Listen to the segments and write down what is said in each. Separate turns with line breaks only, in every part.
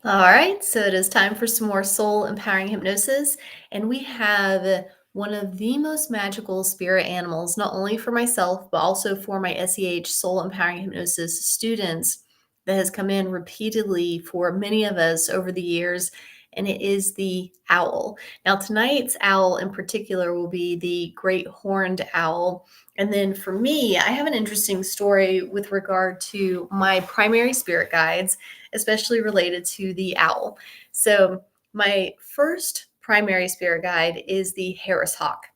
All right, so it is time for some more soul empowering hypnosis. And we have one of the most magical spirit animals, not only for myself, but also for my SEH soul empowering hypnosis students that has come in repeatedly for many of us over the years. And it is the owl. Now, tonight's owl in particular will be the great horned owl. And then for me, I have an interesting story with regard to my primary spirit guides, especially related to the owl. So, my first primary spirit guide is the Harris hawk.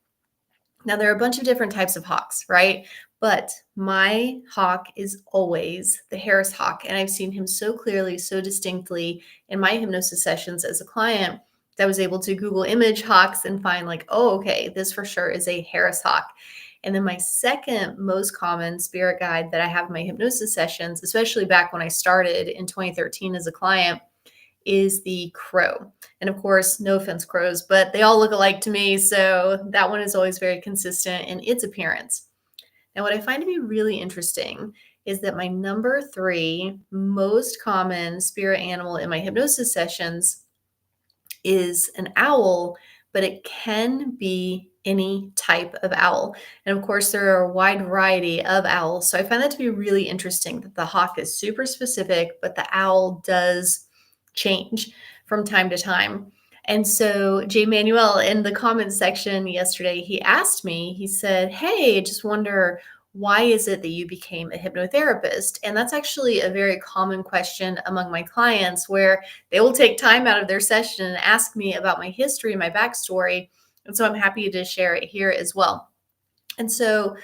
Now, there are a bunch of different types of hawks, right? But my hawk is always the Harris hawk. And I've seen him so clearly, so distinctly in my hypnosis sessions as a client that I was able to Google image hawks and find, like, oh, okay, this for sure is a Harris hawk. And then my second most common spirit guide that I have in my hypnosis sessions, especially back when I started in 2013 as a client, is the crow. And of course, no offense, crows, but they all look alike to me. So that one is always very consistent in its appearance. Now, what I find to be really interesting is that my number three most common spirit animal in my hypnosis sessions is an owl, but it can be any type of owl. And of course, there are a wide variety of owls. So I find that to be really interesting that the hawk is super specific, but the owl does change from time to time. And so Jay Manuel in the comments section yesterday, he asked me, he said, hey, I just wonder, why is it that you became a hypnotherapist? And that's actually a very common question among my clients, where they will take time out of their session and ask me about my history, my backstory. And so I'm happy to share it here as well. And so,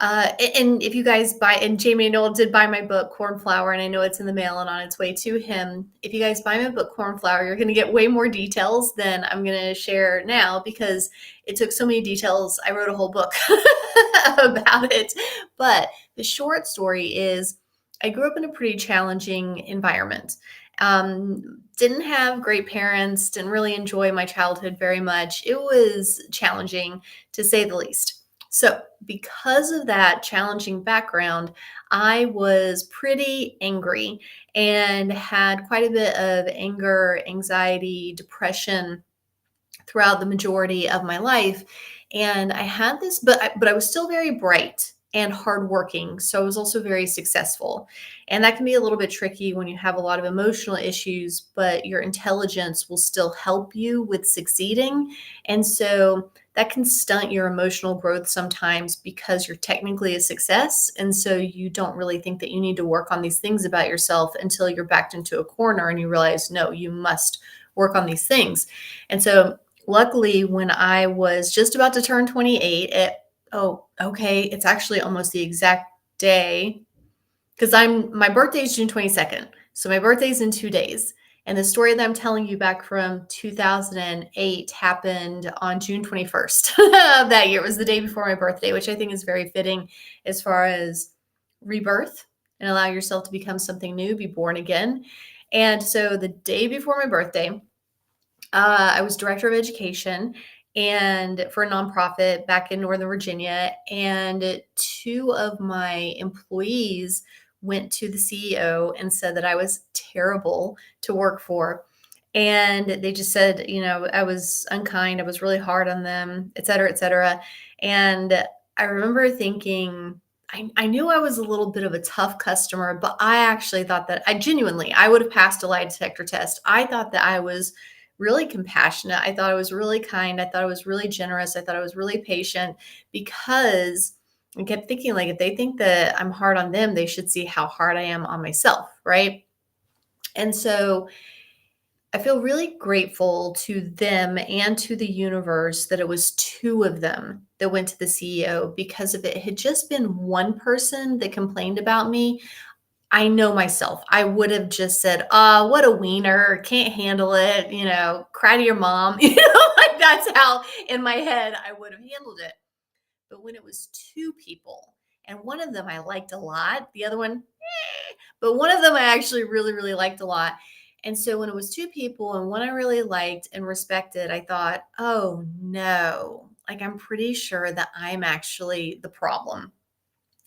and if you guys buy, and Jamie Noel did buy my book, Cornflower, and I know it's in the mail and on its way to him. If you guys buy my book, Cornflower, you're going to get way more details than I'm going to share now, because it took so many details. I wrote a whole book about it. But the short story is I grew up in a pretty challenging environment. Didn't have great parents, didn't really enjoy my childhood very much. It was challenging, to say the least. So, because of that challenging background, I was pretty angry and had quite a bit of anger, anxiety, depression throughout the majority of my life. And I had this, but I was still very bright and hardworking. So I was also very successful. And that can be a little bit tricky when you have a lot of emotional issues, but your intelligence will still help you with succeeding. And so that can stunt your emotional growth sometimes, because you're technically a success. And so you don't really think that you need to work on these things about yourself until you're backed into a corner and you realize, no, you must work on these things. And so luckily, when I was just about to turn 28, it's actually almost the exact day, because my birthday is June 22nd. So my birthday is in 2 days. And the story that I'm telling you back from 2008 happened on June 21st of that year. It was the day before my birthday, which I think is very fitting as far as rebirth and allow yourself to become something new, be born again. And so the day before my birthday, I was director of education and for a nonprofit back in Northern Virginia. And two of my employees went to the CEO and said that I was terrible to work for. And they just said, I was unkind, I was really hard on them, et cetera, et cetera. And I remember thinking, I knew I was a little bit of a tough customer, but I actually thought that I would have passed a lie detector test. I thought that I was really compassionate. I thought I was really kind. I thought I was really generous. I thought I was really patient, because I kept thinking, like, if they think that I'm hard on them, they should see how hard I am on myself. Right. And so I feel really grateful to them and to the universe that it was two of them that went to the CEO, because if it had just been one person that complained about me, I know myself, I would have just said, what a wiener, can't handle it, cry to your mom. Like, that's how in my head I would have handled it. But when it was two people, and one of them I liked a lot, the other one, but one of them I actually really, really liked a lot. And so when it was two people and one I really liked and respected, I thought, oh no, like, I'm pretty sure that I'm actually the problem,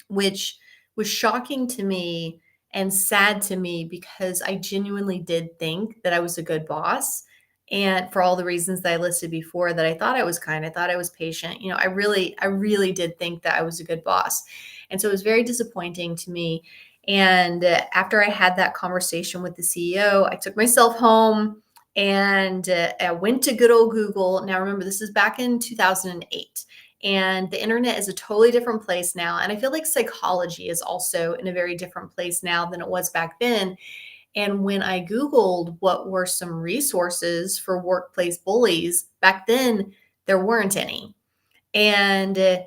which was shocking to me and sad to me because I genuinely did think that I was a good boss. And for all the reasons that I listed before, that I thought I was kind, I thought I was patient. I really did think that I was a good boss. And so it was very disappointing to me. And after I had that conversation with the CEO, I took myself home and I went to good old Google. Now, remember, this is back in 2008. And the internet is a totally different place now. And I feel like psychology is also in a very different place now than it was back then. And when I Googled what were some resources for workplace bullies, back then there weren't any. And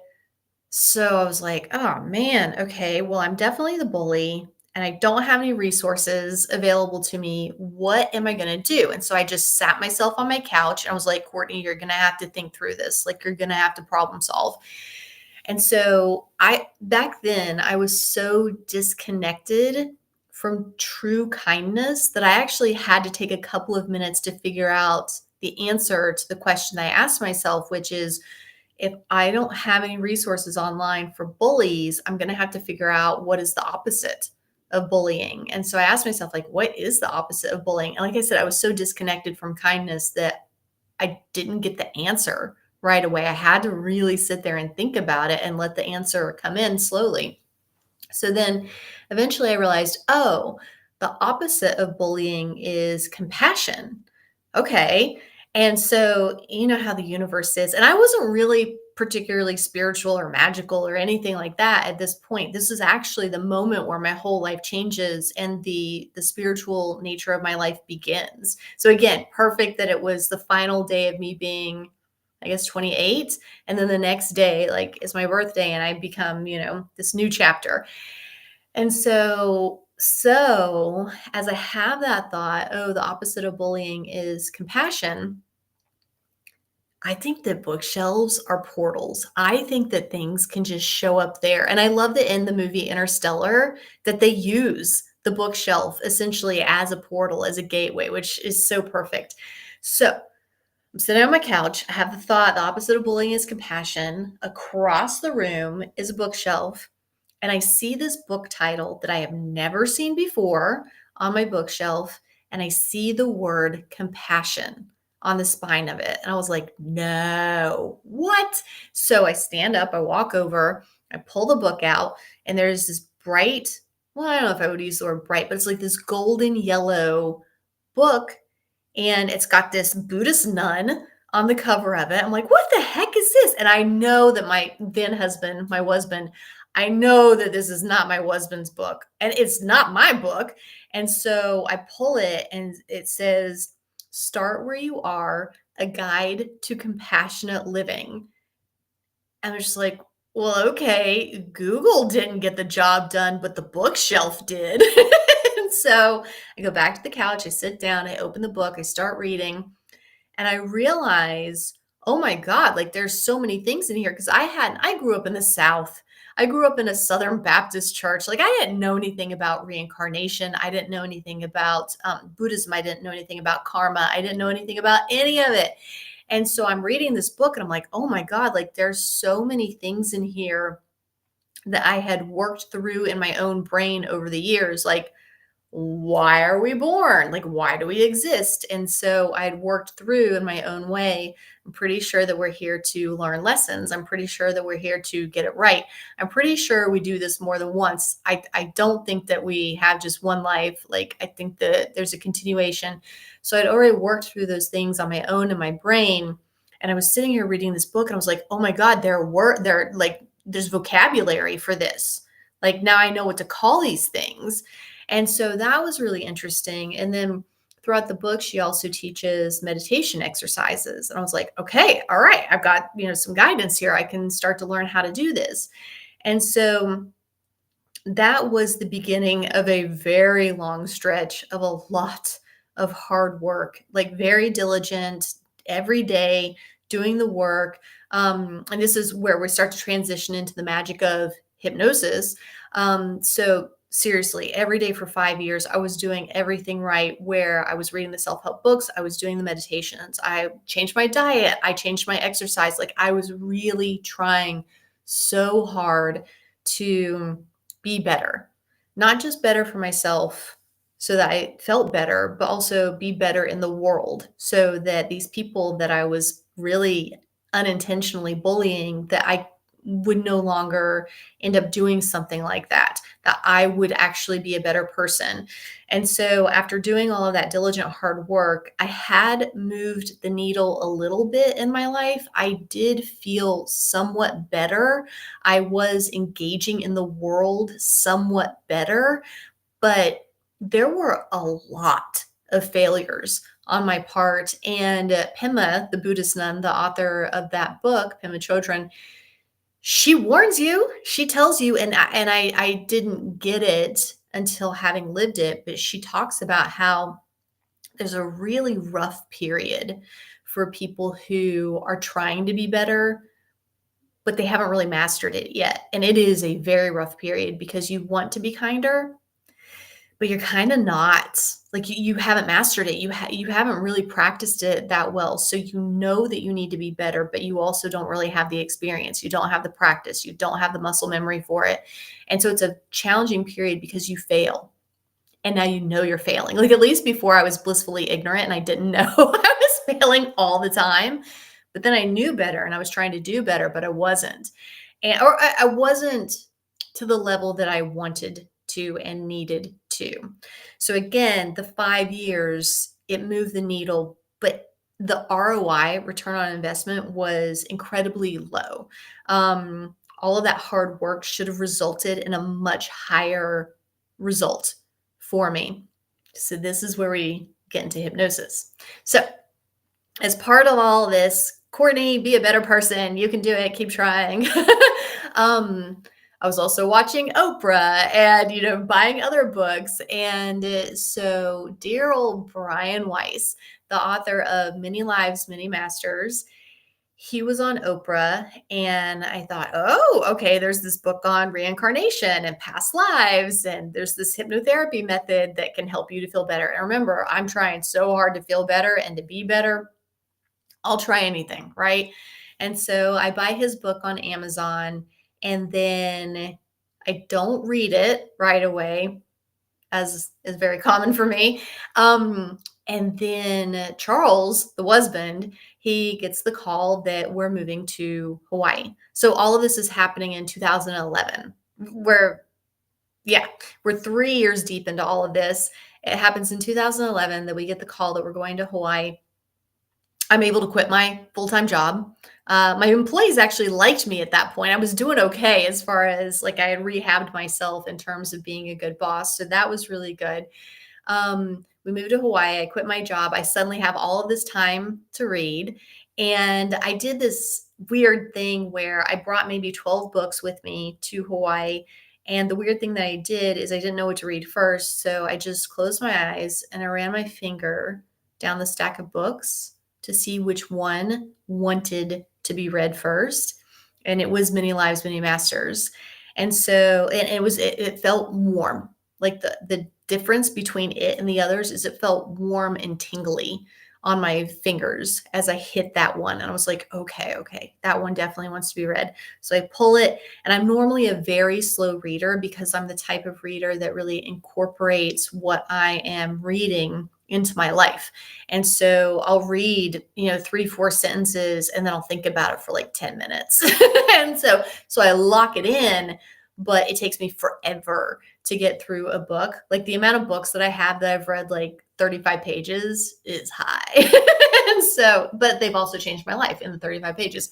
so I was like, oh man, okay, well, I'm definitely the bully and I don't have any resources available to me. What am I going to do? And so I just sat myself on my couch and I was like, Courtney, you're going to have to think through this. Like, you're going to have to problem solve. And so back then, I was so disconnected from true kindness that I actually had to take a couple of minutes to figure out the answer to the question I asked myself, which is, if I don't have any resources online for bullies, I'm going to have to figure out what is the opposite of bullying. And so I asked myself, like, what is the opposite of bullying? And like I said, I was so disconnected from kindness that I didn't get the answer right away. I had to really sit there and think about it and let the answer come in slowly. So then eventually I realized, oh, the opposite of bullying is compassion. Okay. And so, you know how the universe is. And I wasn't really particularly spiritual or magical or anything like that at this point. This is actually the moment where my whole life changes and the spiritual nature of my life begins. So again, perfect that it was the final day of me being, I guess, 28. And then the next day, like, is my birthday and I become, this new chapter. And so as I have that thought, oh, the opposite of bullying is compassion, I think that bookshelves are portals. I think that things can just show up there. And I love that in the movie Interstellar that they use the bookshelf essentially as a portal, as a gateway, which is so perfect. So I'm sitting on my couch. I have the thought, the opposite of bullying is compassion. Across the room is a bookshelf. And I see this book title that I have never seen before on my bookshelf. And I see the word compassion on the spine of it. And I was like, no, what? So I stand up, I walk over, I pull the book out, and there's this bright, well, I don't know if I would use the word bright, but it's like this golden yellow book. And it's got this Buddhist nun on the cover of it. I'm like, what the heck is this? And I know that my then husband, my husband, I know that this is not my husband's book and it's not my book. And so I pull it and it says, Start Where You Are, a guide to compassionate living. And I'm just like, well, okay, Google didn't get the job done, but the bookshelf did. And so I go back to the couch, I sit down, I open the book, I start reading, and I realize, oh my God, like there's so many things in here. Cause I grew up in the South. I grew up in a Southern Baptist church. Like, I didn't know anything about reincarnation. I didn't know anything about Buddhism. I didn't know anything about karma. I didn't know anything about any of it. And so I'm reading this book and I'm like, oh my God, like there's so many things in here that I had worked through in my own brain over the years. Like, why are we born? Like, why do we exist? And so I'd worked through in my own way. I'm pretty sure that we're here to learn lessons. I'm pretty sure that we're here to get it right. I'm pretty sure we do this more than once. I don't think that we have just one life. Like, I think that there's a continuation. So I'd already worked through those things on my own in my brain. And I was sitting here reading this book and I was like, oh my God, there's vocabulary for this. Like, now I know what to call these things. And so that was really interesting. And then throughout the book, she also teaches meditation exercises. And I was like, okay, all right, I've got, some guidance here. I can start to learn how to do this. And so that was the beginning of a very long stretch of a lot of hard work, like very diligent every day doing the work. And this is where we start to transition into the magic of hypnosis. So seriously, every day for 5 years, I was doing everything right, where I was reading the self-help books, I was doing the meditations, I changed my diet, I changed my exercise. Like, I was really trying so hard to be better. not just better for myself so that I felt better, but also be better in the world so that these people that I was really unintentionally bullying, that I would no longer end up doing something like that, that I would actually be a better person. And so after doing all of that diligent hard work, I had moved the needle a little bit in my life. I did feel somewhat better. I was engaging in the world somewhat better, but there were a lot of failures on my part. And Pema, the Buddhist nun, the author of that book, Pema Chodron, she warns you. She tells you, and I didn't get it until having lived it, but she talks about how there's a really rough period for people who are trying to be better, but they haven't really mastered it yet. And it is a very rough period because you want to be kinder, but you're kind of not. Like you haven't mastered it. You haven't really practiced it that well. So you know that you need to be better, but you also don't really have the experience. You don't have the practice. You don't have the muscle memory for it. And so it's a challenging period because you fail. And now you know you're failing. Like at least before I was blissfully ignorant and I didn't know I was failing all the time. But then I knew better and I was trying to do better, but I wasn't. I wasn't to the level that I wanted to and needed to. So again, the 5 years, it moved the needle, but the ROI, return on investment, was incredibly low. All of that hard work should have resulted in a much higher result for me. So this is where we get into hypnosis. So as part of all this, Courtney, be a better person. You can do it. Keep trying. I was also watching Oprah and, buying other books. And so dear old Brian Weiss, the author of Many Lives, Many Masters, he was on Oprah, and I thought, oh, okay, there's this book on reincarnation and past lives, and there's this hypnotherapy method that can help you to feel better. And remember, I'm trying so hard to feel better and to be better. I'll try anything, right? And so I buy his book on Amazon, and then I don't read it right away, as is very common for me. And then Charles, the husband, he gets the call that we're moving to Hawaii. So all of this is happening in 2011. Yeah, we're 3 years deep into all of this. It happens in 2011 that we get the call that we're going to Hawaii. I'm able to quit my full-time job. My employees actually liked me at that point. I was doing okay as far as like I had rehabbed myself in terms of being a good boss. So that was really good. We moved to Hawaii. I quit my job. I suddenly have all of this time to read. And I did this weird thing where I brought maybe 12 books with me to Hawaii. And the weird thing that I did is I didn't know what to read first. So I just closed my eyes and I ran my finger down the stack of books to see which one wanted to be read first. And it was Many Lives, Many Masters. And so, and it felt warm. Like the difference between it and the others is it felt warm and tingly on my fingers as I hit that one. And I was like, okay, that one definitely wants to be read. So I pull it, and I'm normally a very slow reader because I'm the type of reader that really incorporates what I am reading into my life. And so I'll read, 3-4 sentences, and then I'll think about it for like 10 minutes. And so I lock it in, but it takes me forever to get through a book. Like the amount of books that I have that I've read like 35 pages is high. And so, but they've also changed my life in the 35 pages.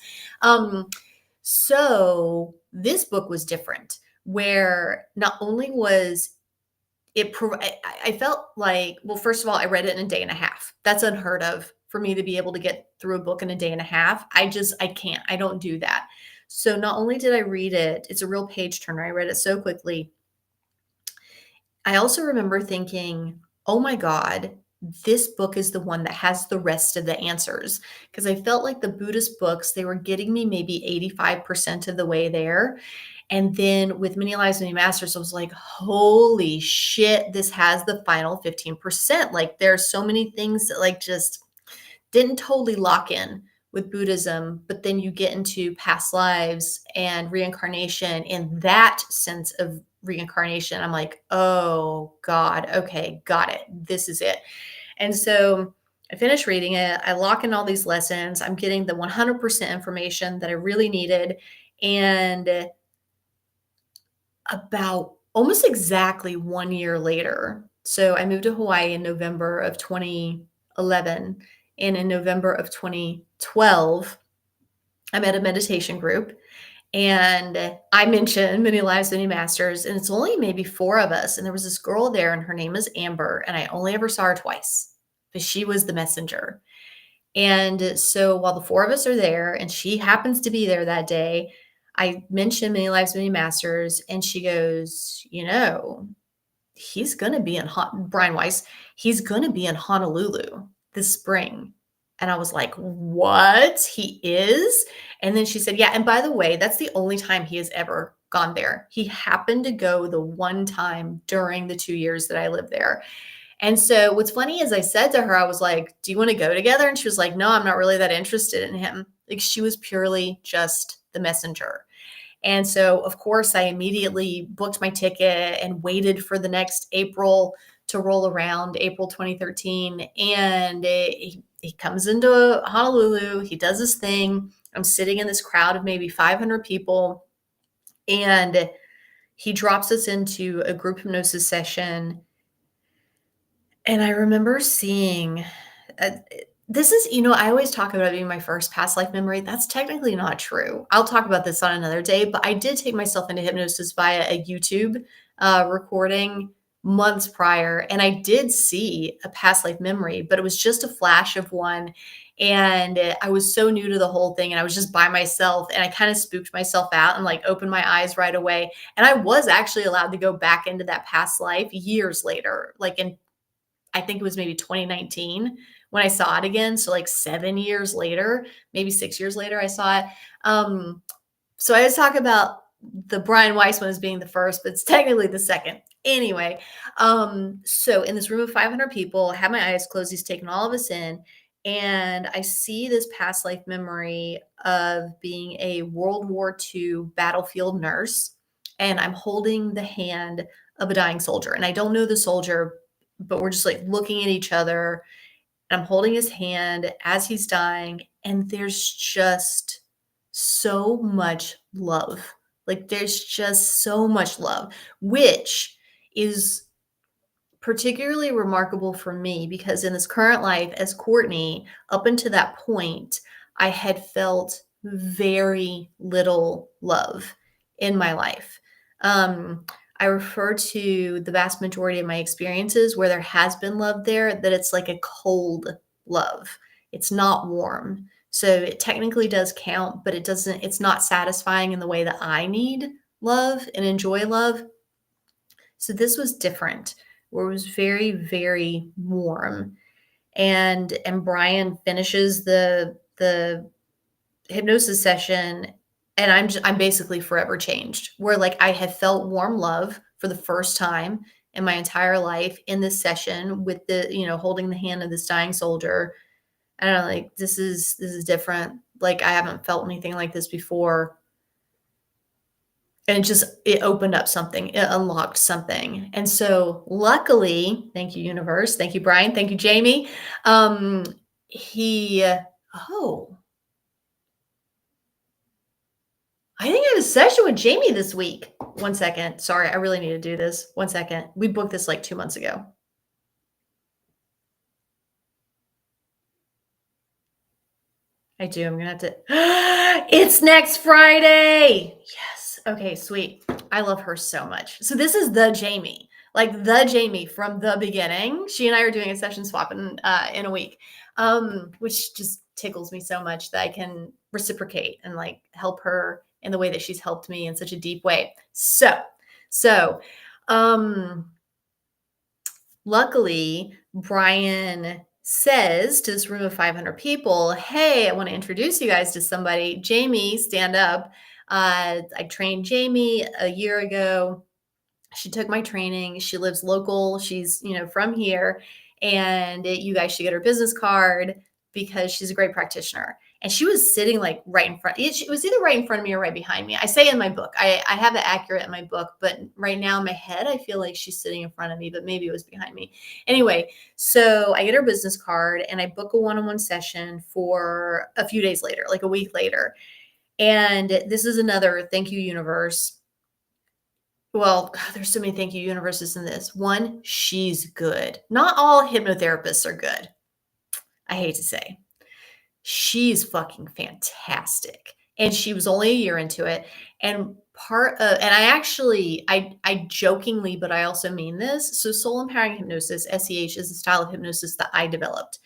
So this book was different, where not only was I felt like, well, first of all, I read it in a day and a half. That's unheard of for me to be able to get through a book in a day and a half. I can't. I don't do that. So not only did I read it, it's a real page turner. I read it so quickly. I also remember thinking, oh my God, this book is the one that has the rest of the answers. Because I felt like the Buddhist books, they were getting me maybe 85% of the way there. And then with Many Lives, Many Masters, I was like, holy shit, this has the final 15%. Like there's so many things that like just didn't totally lock in with Buddhism, but then you get into past lives and reincarnation and that sense of reincarnation. I'm like, oh God, okay, got it. This is it. And so I finish reading it. I lock in all these lessons. I'm getting the 100% information that I really needed. And about almost exactly 1 year later, so I moved to Hawaii in November of 2011. And in November of 2012, I'm at a meditation group. And I mentioned Many Lives, Many Masters, and it's only maybe four of us. And there was this girl there, and her name is Amber, and I only ever saw her twice, but she was the messenger. And so while the four of us are there, and she happens to be there that day, I mentioned Many Lives, Many Masters, and she goes, he's going to be in Brian Weiss, he's going to be in Honolulu this spring. And I was like, what? He is? And then she said, yeah. And by the way, that's the only time he has ever gone there. He happened to go the one time during the 2 years that I lived there. And so what's funny is I said to her, I was like, do you want to go together? And she was like, no, I'm not really that interested in him. Like, she was purely just the messenger. And so, of course, I immediately booked my ticket and waited for the next April to roll around, April 2013. And he comes into Honolulu. He does his thing. I'm sitting in this crowd of maybe 500 people. And he drops us into a group hypnosis session. And I remember seeing this is, I always talk about it being my first past life memory. That's technically not true. I'll talk about this on another day, but I did take myself into hypnosis via a YouTube recording months prior. And I did see a past life memory, but it was just a flash of one. And I was so new to the whole thing, and I was just by myself, and I kind of spooked myself out and like opened my eyes right away. And I was actually allowed to go back into that past life years later, like I think it was maybe 2019 when I saw it again. So like 7 years later, maybe 6 years later, I saw it. So I just talk about the Brian Weiss one as being the first, but it's technically the second. Anyway, so in this room of 500 people, I have my eyes closed. He's taken all of us in. And I see this past life memory of being a World War II battlefield nurse. And I'm holding the hand of a dying soldier. And I don't know the soldier, but we're just like looking at each other. And I'm holding his hand as he's dying. And there's just so much love. Like, there's just so much love, which is particularly remarkable for me because in this current life as Courtney, up until that point, I had felt very little love in my life. I refer to the vast majority of my experiences where there has been love there, that it's like a cold love. It's not warm. So it technically does count, but it's not satisfying in the way that I need love and enjoy love. So this was different, where it was very, very warm. And Brian finishes the hypnosis session, and I'm basically forever changed, where like I have felt warm love for the first time in my entire life in this session with holding the hand of this dying soldier. I don't know, like this is different. Like, I haven't felt anything like this before. And it opened up something. It unlocked something. And so luckily, thank you, universe. Thank you, Brian. Thank you, Jamie. I think I have a session with Jamie this week. 1 second. Sorry, I really need to do this. 1 second. We booked this like 2 months ago. I do. I'm going to have to. It's next Friday. Yes. Okay, sweet. I love her so much. So this is the Jamie, like the Jamie from the beginning. She and I are doing a session swap in a week, which just tickles me so much that I can reciprocate and like help her in the way that she's helped me in such a deep way. So, luckily, Brian says to this room of 500 people, hey, I want to introduce you guys to somebody. Jamie, stand up. I trained Jamie a year ago. She took my training. She lives local. She's, from here. And you guys should get her business card because she's a great practitioner. and she was sitting like right in front. It was either right in front of me or right behind me. I say in my book, I have it accurate in my book, but right now in my head, I feel like she's sitting in front of me, but maybe it was behind me. Anyway, so I get her business card and I book a one-on-one session for a few days later, like a week later. And this is another thank you, universe. Well, there's so many thank you universes in this. One, she's good. Not all hypnotherapists are good. I hate to say. She's fucking fantastic. And she was only a year into it. And and I jokingly, but I also mean this. So soul empowering hypnosis, SEH, is a style of hypnosis that I developed.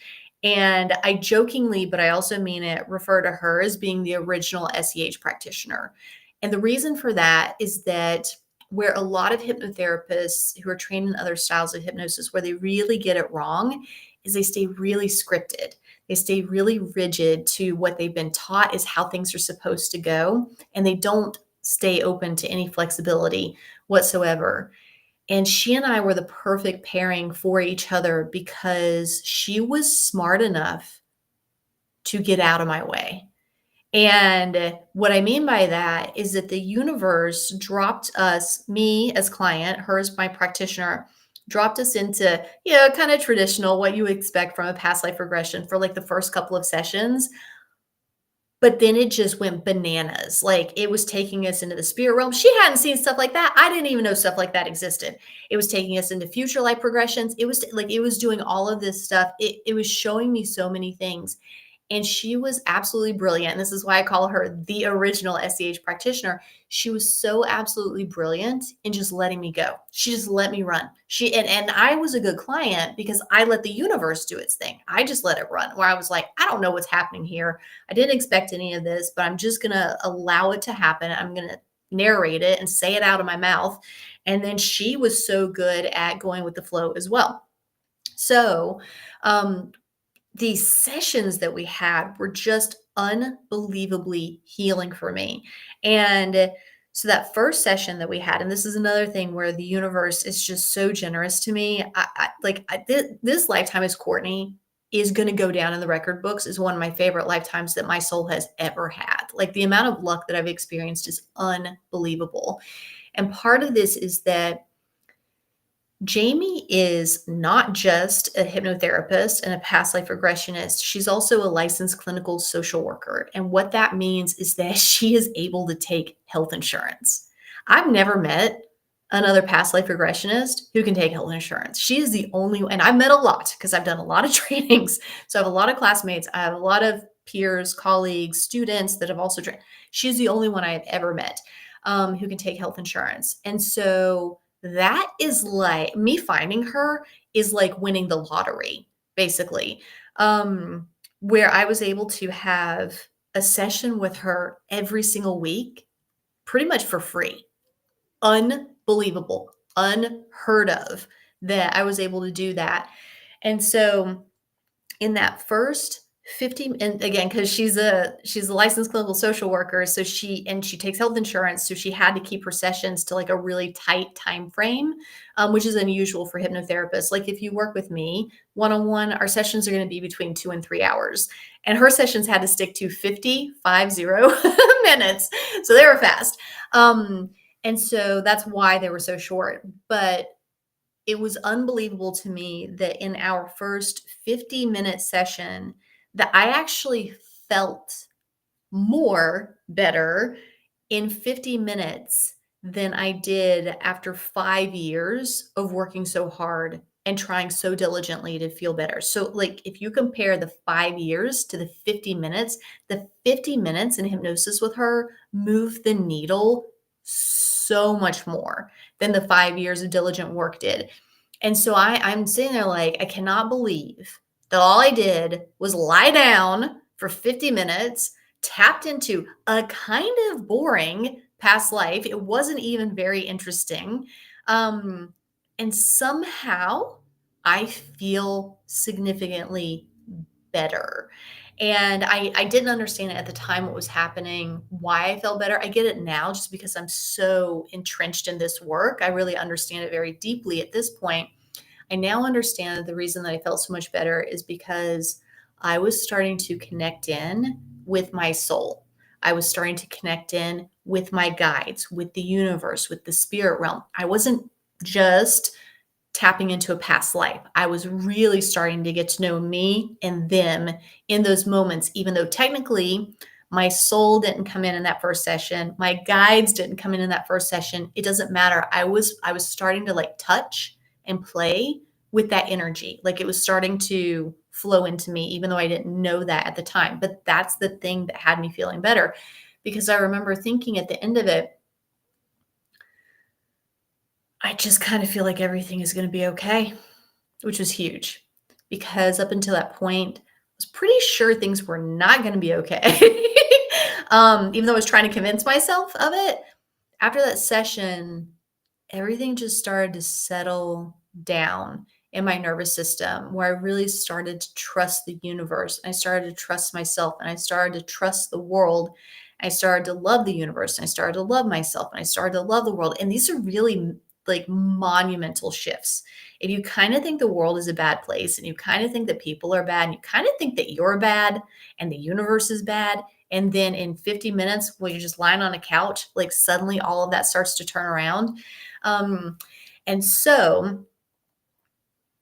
And I jokingly, but I also mean it, refer to her as being the original SEH practitioner. And the reason for that is that where a lot of hypnotherapists who are trained in other styles of hypnosis, where they really get it wrong, is they stay really scripted. They stay really rigid to what they've been taught is how things are supposed to go, and they don't stay open to any flexibility whatsoever. And she and I were the perfect pairing for each other because she was smart enough to get out of my way. And what I mean by that is that the universe dropped us, me as client, her as my practitioner, dropped us into, kind of traditional, what you expect from a past life regression for like the first couple of sessions. But then it just went bananas. Like it was taking us into the spirit realm. She hadn't seen stuff like that. I didn't even know stuff like that existed. It was taking us into future life progressions. It was doing all of this stuff. It was showing me so many things. And she was absolutely brilliant. And this is why I call her the original SEH practitioner. She was so absolutely brilliant in just letting me go. She just let me run. And I was a good client because I let the universe do its thing. I just let it run, where I was like, I don't know what's happening here. I didn't expect any of this, but I'm just going to allow it to happen. I'm going to narrate it and say it out of my mouth. And then she was so good at going with the flow as well. So, these sessions that we had were just unbelievably healing for me. And so that first session that we had, and this is another thing where the universe is just so generous to me. This lifetime as Courtney is going to go down in the record books as one of my favorite lifetimes that my soul has ever had. Like the amount of luck that I've experienced is unbelievable. And part of this is that Jamie is not just a hypnotherapist and a past life regressionist. She's also a licensed clinical social worker. And what that means is that she is able to take health insurance. I've never met another past life regressionist who can take health insurance. She is the only, and I've met a lot because I've done a lot of trainings. So I have a lot of classmates. I have a lot of peers, colleagues, students that have also trained. She's the only one I have ever met who can take health insurance. And so that is like me finding her is like winning the lottery, basically. Where I was able to have a session with her every single week, pretty much for free. Unbelievable, unheard of that I was able to do that. And so in that first 50, and again, because she's a licensed clinical social worker, so she takes health insurance, so she had to keep her sessions to like a really tight time frame, which is unusual for hypnotherapists. Like if you work with me one-on-one, our sessions are going to be between 2 and 3 hours, and her sessions had to stick to 50 minutes, so they were fast. And so that's why they were so short. But it was unbelievable to me that in our first 50-minute session that I actually felt more better in 50 minutes than I did after 5 years of working so hard and trying so diligently to feel better. So like if you compare the 5 years to the 50 minutes in hypnosis with her moved the needle so much more than the 5 years of diligent work did. And so I'm sitting there like, I cannot believe that all I did was lie down for 50 minutes, tapped into a kind of boring past life. It wasn't even very interesting. And somehow I feel significantly better. And I didn't understand it at the time what was happening, why I felt better. I get it now just because I'm so entrenched in this work. I really understand it very deeply at this point. I now understand that the reason that I felt so much better is because I was starting to connect in with my soul. I was starting to connect in with my guides, with the universe, with the spirit realm. I wasn't just tapping into a past life. I was really starting to get to know me and them in those moments, even though technically my soul didn't come in that first session, my guides didn't come in that first session. It doesn't matter. I was starting to like touch and play with that energy. Like it was starting to flow into me, even though I didn't know that at the time. But that's the thing that had me feeling better, because I remember thinking at the end of it, I just kind of feel like everything is going to be okay, which was huge, because up until that point, I was pretty sure things were not going to be okay. Even though I was trying to convince myself of it, after that session, everything just started to settle down in my nervous system, where I really started to trust the universe. I started to trust myself, and I started to trust the world. I started to love the universe, and I started to love myself, and I started to love the world. And these are really like monumental shifts. If you kind of think the world is a bad place, and you kind of think that people are bad, and you kind of think that you're bad and the universe is bad, and then in 50 minutes, when you're just lying on a couch, like suddenly all of that starts to turn around. Um, and so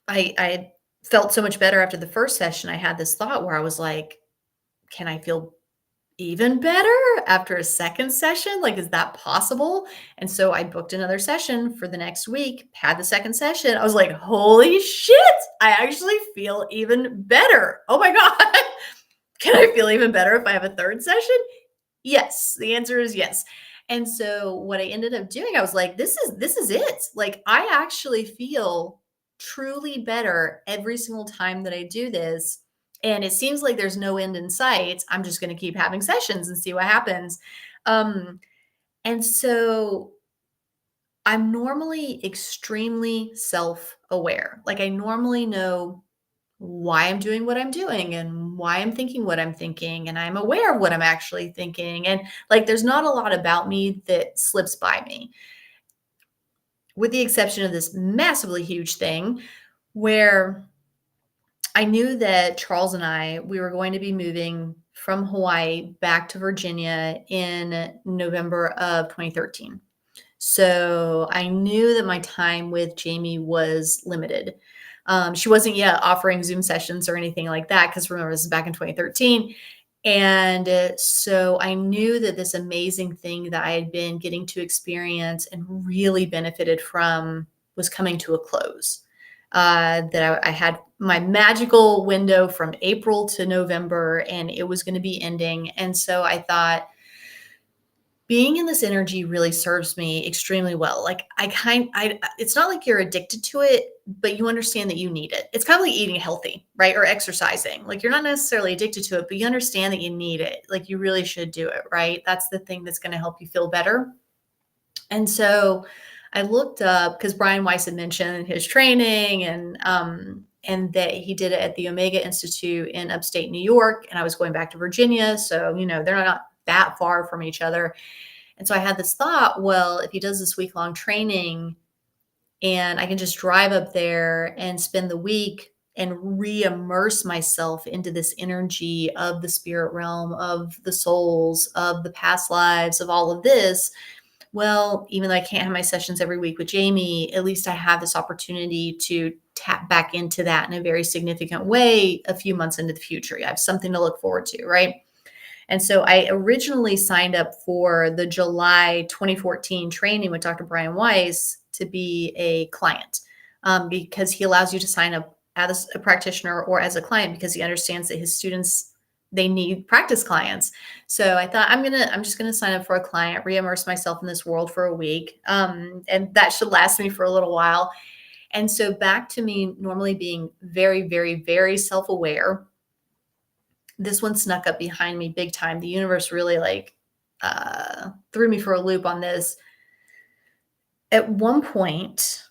I felt so much better after the first session. I had this thought where I was like, can I feel even better after a second session? Like, is that possible? And so I booked another session for the next week, had the second session. I was like, holy shit, I actually feel even better. Oh my God. Can I feel even better if I have a third session? Yes, the answer is yes. And so what I ended up doing, I was like, this is it. Like I actually feel truly better every single time that I do this. And it seems like there's no end in sight. I'm just going to keep having sessions and see what happens. Um, and so I'm normally extremely self-aware. Like I normally know why I'm doing what I'm doing and why I'm thinking what I'm thinking, and I'm aware of what I'm actually thinking. And like there's not a lot about me that slips by me, with the exception of this massively huge thing where I knew that Charles and we were going to be moving from Hawaii back to Virginia in November of 2013. So I knew that my time with Jamie was limited. She wasn't yet offering Zoom sessions or anything like that, because remember, this is back in 2013. And so I knew that this amazing thing that I had been getting to experience and really benefited from was coming to a close. That I had my magical window from April to November, and it was going to be ending. And so I thought, being in this energy really serves me extremely well. Like I it's not like you're addicted to it, but you understand that you need it. It's kind of like eating healthy, right? Or exercising. Like you're not necessarily addicted to it, but you understand that you need it. Like you really should do it, right? That's the thing that's going to help you feel better. And so I looked up, because Brian Weiss had mentioned his training, and that he did it at the Omega Institute in upstate New York. And I was going back to Virginia. So, they're not that far from each other. And so I had this thought, well, if he does this week-long training and I can just drive up there and spend the week and re-immerse myself into this energy of the spirit realm, of the souls, of the past lives, of all of this, well, even though I can't have my sessions every week with Jamie, at least I have this opportunity to tap back into that in a very significant way a few months into the future. I have something to look forward to, right? And so I originally signed up for the July 2014 training with Dr. Brian Weiss to be a client, because he allows you to sign up as a practitioner or as a client, because he understands that his students, they need practice clients. So I thought, I'm just gonna sign up for a client, re-immerse myself in this world for a week, and that should last me for a little while. And so back to me normally being very, very, very self-aware. This one snuck up behind me big time. The universe really threw me for a loop on this. At one point,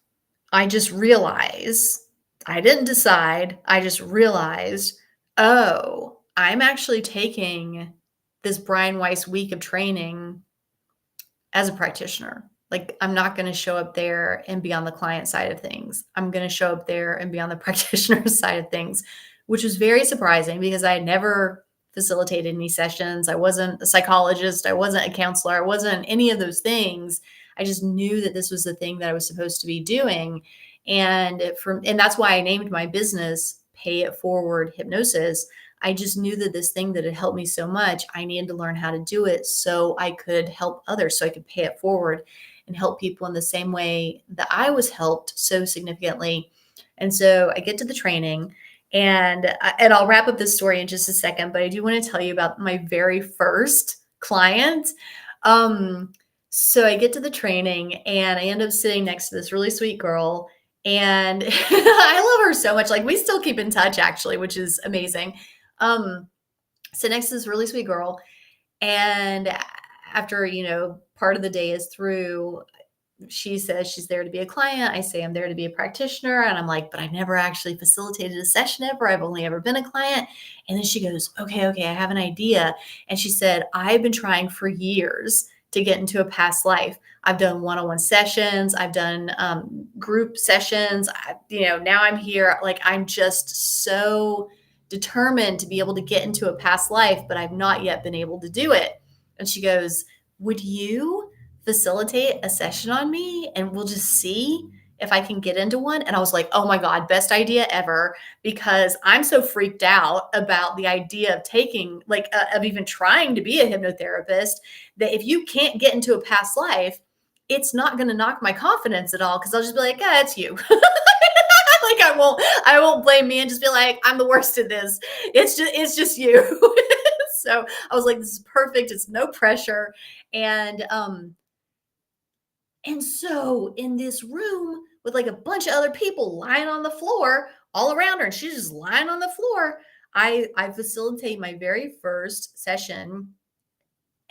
I just realized, I didn't decide, I just realized, oh, I'm actually taking this Brian Weiss week of training as a practitioner. Like, I'm not going to show up there and be on the client side of things. I'm going to show up there and be on the practitioner side of things, which was very surprising because I had never facilitated any sessions. I wasn't a psychologist. I wasn't a counselor. I wasn't any of those things. I just knew that this was the thing that I was supposed to be doing. And that's why I named my business Pay It Forward Hypnosis. I just knew that this thing that had helped me so much, I needed to learn how to do it so I could help others, so I could pay it forward and help people in the same way that I was helped so significantly. And so I get to the training, and I'll wrap up this story in just a second, but I do want to tell you about my very first client. Um, so I get to the training and I end up sitting next to this really sweet girl, and I love her so much. Like, we still keep in touch actually, which is amazing. Um, sit next to this really sweet girl, and after, part of the day is through, she says she's there to be a client. I say I'm there to be a practitioner. And I'm like, but I've never actually facilitated a session ever. I've only ever been a client. And then she goes, okay, I have an idea. And she said, I've been trying for years to get into a past life. I've done one-on-one sessions. I've done group sessions. Now I'm here. Like, I'm just so determined to be able to get into a past life, but I've not yet been able to do it. And she goes, would you facilitate a session on me and we'll just see if I can get into one? And I was like, oh my God, best idea ever, because I'm so freaked out about the idea of taking, of even trying to be a hypnotherapist, that if you can't get into a past life, it's not going to knock my confidence at all. Cause I'll just be like, it's you. Like, I won't blame me and just be like, I'm the worst at this. It's just you. So I was like, this is perfect. It's no pressure. And so in this room with like a bunch of other people lying on the floor all around her, and she's just lying on the floor, I facilitate my very first session,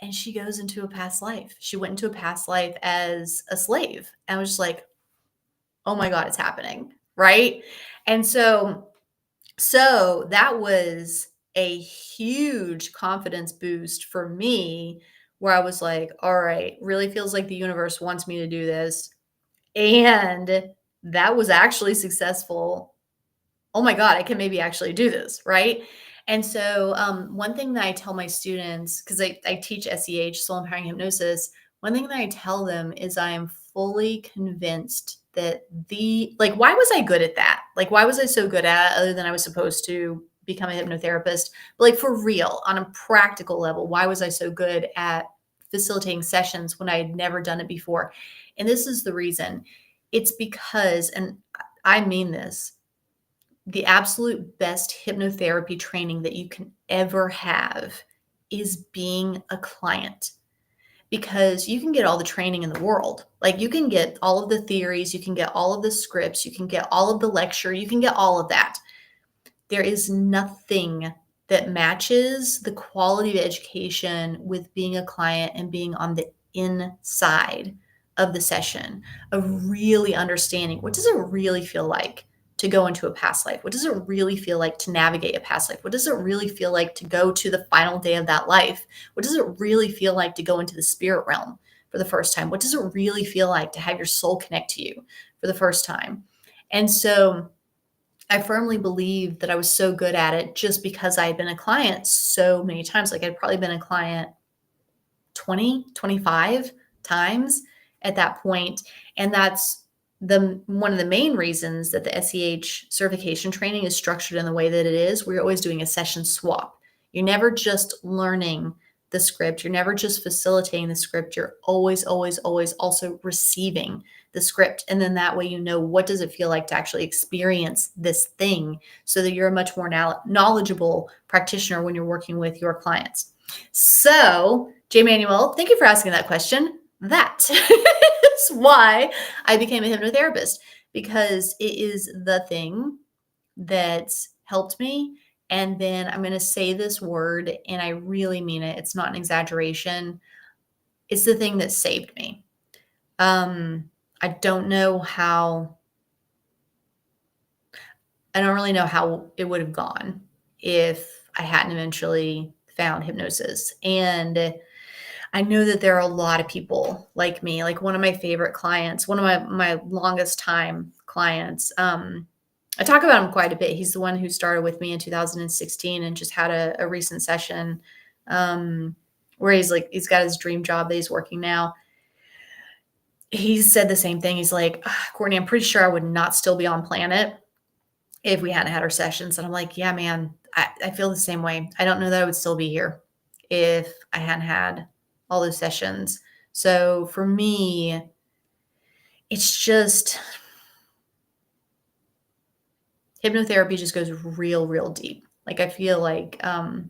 and she goes into a past life. She went into a past life as a slave. And I was just like, oh my God, it's happening. Right. And so that was a huge confidence boost for me, where I was like, all right, really feels like the universe wants me to do this. And that was actually successful. Oh my God, I can maybe actually do this, right? And so one thing that I tell my students, because I teach SEH, soul empowering hypnosis, one thing that I tell them is I am fully convinced that why was I good at that? Like, why was I so good at it, other than I was supposed to become a hypnotherapist? But like, for real, on a practical level, why was I so good at facilitating sessions when I had never done it before? And this is the reason. It's because, and I mean this, the absolute best hypnotherapy training that you can ever have is being a client, because you can get all the training in the world. Like, you can get all of the theories, you can get all of the scripts, you can get all of the lecture, you can get all of that. There is nothing that matches the quality of education with being a client and being on the inside of the session, of really understanding, what does it really feel like to go into a past life? What does it really feel like to navigate a past life? What does it really feel like to go to the final day of that life? What does it really feel like to go into the spirit realm for the first time? What does it really feel like to have your soul connect to you for the first time? And so I firmly believe that I was so good at it just because I had been a client so many times. Like, I'd probably been a client 20, 25 times at that point. And that's one of the main reasons that the SEH certification training is structured in the way that it is. We're always doing a session swap. You're never just learning the script. You're never just facilitating the script. You're always, always, always also receiving the script. And then that way, what does it feel like to actually experience this thing, so that you're a much more knowledgeable practitioner when you're working with your clients. So, J. Manuel, thank you for asking that question. That is why I became a hypnotherapist, because it is the thing that's helped me. And then I'm going to say this word, and I really mean it. It's not an exaggeration. It's the thing that saved me. I don't really know how it would have gone if I hadn't eventually found hypnosis. And I know that there are a lot of people like me. Like, one of my favorite clients, one of my longest time clients, I talk about him quite a bit. He's the one who started with me in 2016 and just had a recent session um, where he's got his dream job that he's working now. He said the same thing. He's like, Courtney, I'm pretty sure I would not still be on planet if we hadn't had our sessions. And I'm like, yeah, man, I feel the same way. I don't know that I would still be here if I hadn't had all those sessions. So for me, it's just hypnotherapy just goes real deep. Like I feel like I